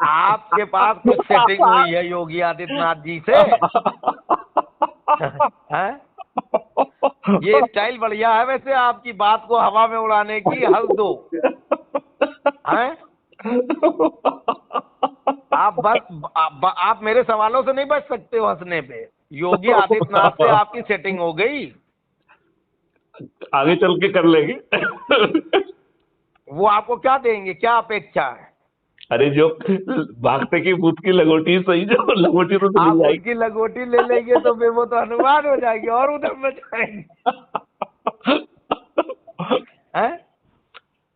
आपके पास कुछ सेटिंग हुई है योगी आदित्यनाथ जी से? हैं? ये स्टाइल बढ़िया है वैसे, आपकी बात को हवा में उड़ाने की। हंस दो हैं? आप मेरे सवालों से नहीं बच सकते हो हंसने पे। योगी आदित्यनाथ से आपकी सेटिंग हो गई, आगे चल के कर लेंगे। वो आपको क्या देंगे, क्या अपेक्षा है? अरे जो भागते की भूत की लगोटी सही, जो लगोटी तो आप मिल जाएगी। उनकी लगोटी ले लेंगे तो फिर वो तो हनुमान हो जाएगी और उधर में जाएंगे हैं?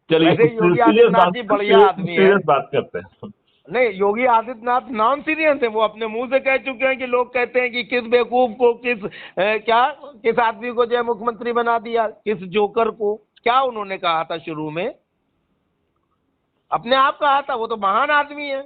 चलिए वैसे योगी आदित्यनाथ जी बढ़िया आदमी है। सीरियस बात करते हैं। नहीं, योगी आदित्यनाथ नॉन सीरियस है। वो अपने मुंह से कह चुके हैं कि लोग कहते हैं कि किस बेवकूफ को, किस आदमी को जो है मुख्यमंत्री बना दिया, किस जोकर को। क्या उन्होंने कहा था शुरू में? अपने आप कहा था। वो तो महान आदमी है।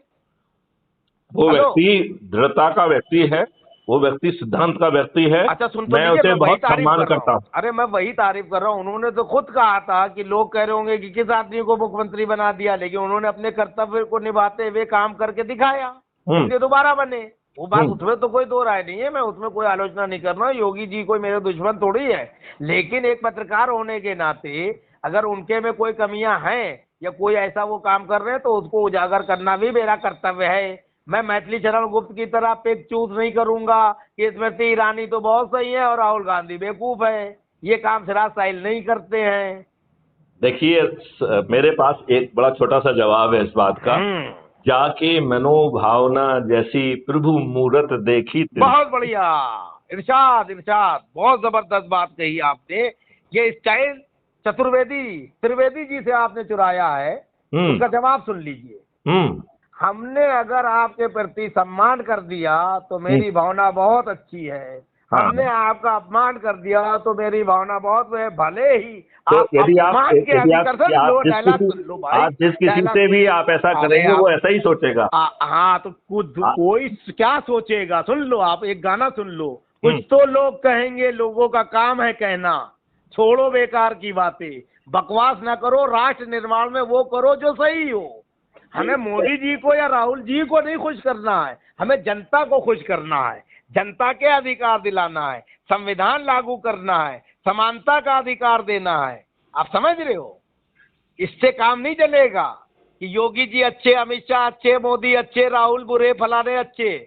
वो व्यक्ति दृढ़ता का व्यक्ति है, वो व्यक्ति सिद्धांत का व्यक्ति है। अच्छा सुन तो मैं लीजिए, उसे मैं वही बहुत तारीफ सम्मान कर रहा करता हूँ। हूँ। अरे मैं वही तारीफ कर रहा हूँ। उन्होंने तो खुद कहा था कि लोग कह रहे होंगे कि किस आदमी को मुख्यमंत्री बना दिया, लेकिन उन्होंने अपने कर्तव्य को निभाते हुए काम करके दिखाया, इसलिए दोबारा बने। वो बात, उसमें तो कोई दो राय नहीं है, मैं उसमें कोई आलोचना नहीं कर रहा हूँ। योगी जी कोई मेरे दुश्मन थोड़ी है, लेकिन एक पत्रकार होने के नाते अगर उनके में कोई कमियां हैं या कोई ऐसा वो काम कर रहे हैं तो उसको उजागर करना भी मेरा कर्तव्य है। मैं मैथिली शरण गुप्त की तरह पिक चूज नहीं करूंगा कि स्मृति ईरानी तो बहुत सही है और राहुल गांधी बेवकूफ है। ये काम सिराज साहिल नहीं करते हैं। देखिए, मेरे पास एक बड़ा छोटा सा जवाब है इस बात का। जाके मनोभावना जैसी प्रभु मूरत देखी। बहुत बढ़िया, इरशाद इरशाद, बहुत जबरदस्त बात कही आपने ये स्टाइल त्रिवेदी जी से आपने चुराया है, उसका जवाब सुन लीजिए। हमने अगर आपके प्रति सम्मान कर दिया तो मेरी भावना बहुत अच्छी है, हमने आपका अपमान कर दिया तो मेरी भावना बहुत है। भले ही तो आप अपमान के अधिकार से लो, डायलॉग सुन लो भाई। आप जिस किसी से भी आप ऐसा करेंगे वो ऐसा ही सोचेगा। हाँ, तो कोई क्या सोचेगा, सुन लो, आप एक गाना सुन लो। कुछ तो लोग कहेंगे, लोगों का काम है कहना, छोड़ो बेकार की बातें, बकवास ना करो, राष्ट्र निर्माण में वो करो जो सही हो। हमें मोदी जी को या राहुल जी को नहीं खुश करना है, हमें जनता को खुश करना है, जनता के अधिकार दिलाना है, संविधान लागू करना है, समानता का अधिकार देना है। आप समझ रहे हो? इससे काम नहीं चलेगा कि योगी जी अच्छे, अमित शाह अच्छे, मोदी अच्छे, राहुल बुरे, फलाने अच्छे,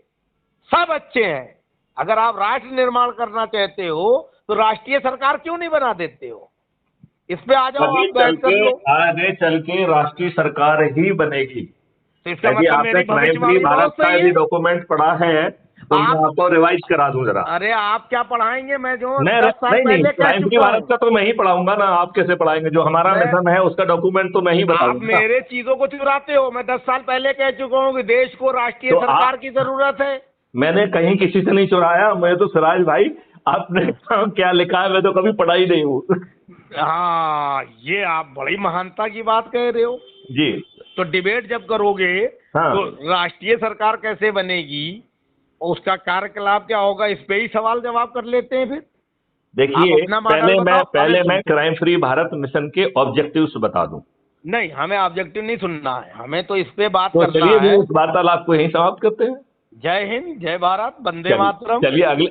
सब अच्छे हैं। अगर आप राष्ट्र निर्माण करना चाहते हो तो राष्ट्रीय सरकार क्यों नहीं बना देते हो? इस पे आ जाओ, आप बैठ कर लो। आगे चल के राष्ट्रीय सरकार ही बनेगी। तो इसका मतलब आपने क्राइम फ्री भारत का भी डॉक्यूमेंट पढ़ा है तो मैं आपको रिवाइज करा दूं जरा। अरे आप क्या पढ़ाएंगे, मैं जो नहीं, क्राइम फ्री भारत का तो मैं ही पढ़ाऊंगा ना, आप कैसे पढ़ाएंगे? जो हमारा मिशन है उसका डॉक्यूमेंट तो मैं ही बताऊंगा। आप मेरे चीजों को चुराते हो। मैं 10 साल पहले कह चुका हूँ कि देश को राष्ट्रीय सरकार की जरूरत है। मैंने कहीं किसी से नहीं चुराया। मैं तो सिराज भाई आपने क्या लिखा है मैं तो कभी पढ़ा ही नहीं हूँ। हाँ, ये आप बड़ी महानता की बात कह रहे हो जी। तो डिबेट जब करोगे तो राष्ट्रीय सरकार कैसे बनेगी, उसका कार्यकलाप क्या होगा, इस पे ही सवाल जवाब कर लेते हैं। फिर देखिए, पहले मैं क्राइम फ्री भारत मिशन के ऑब्जेक्टिव्स बता दूं। नहीं, हमें ऑब्जेक्टिव नहीं सुनना है, हमें तो इस पे बात करना है। उस वार्तालाप को यहीं समाप्त करते हैं। जय हिंद, जय भारत, वंदे मातरम। चलिए अगले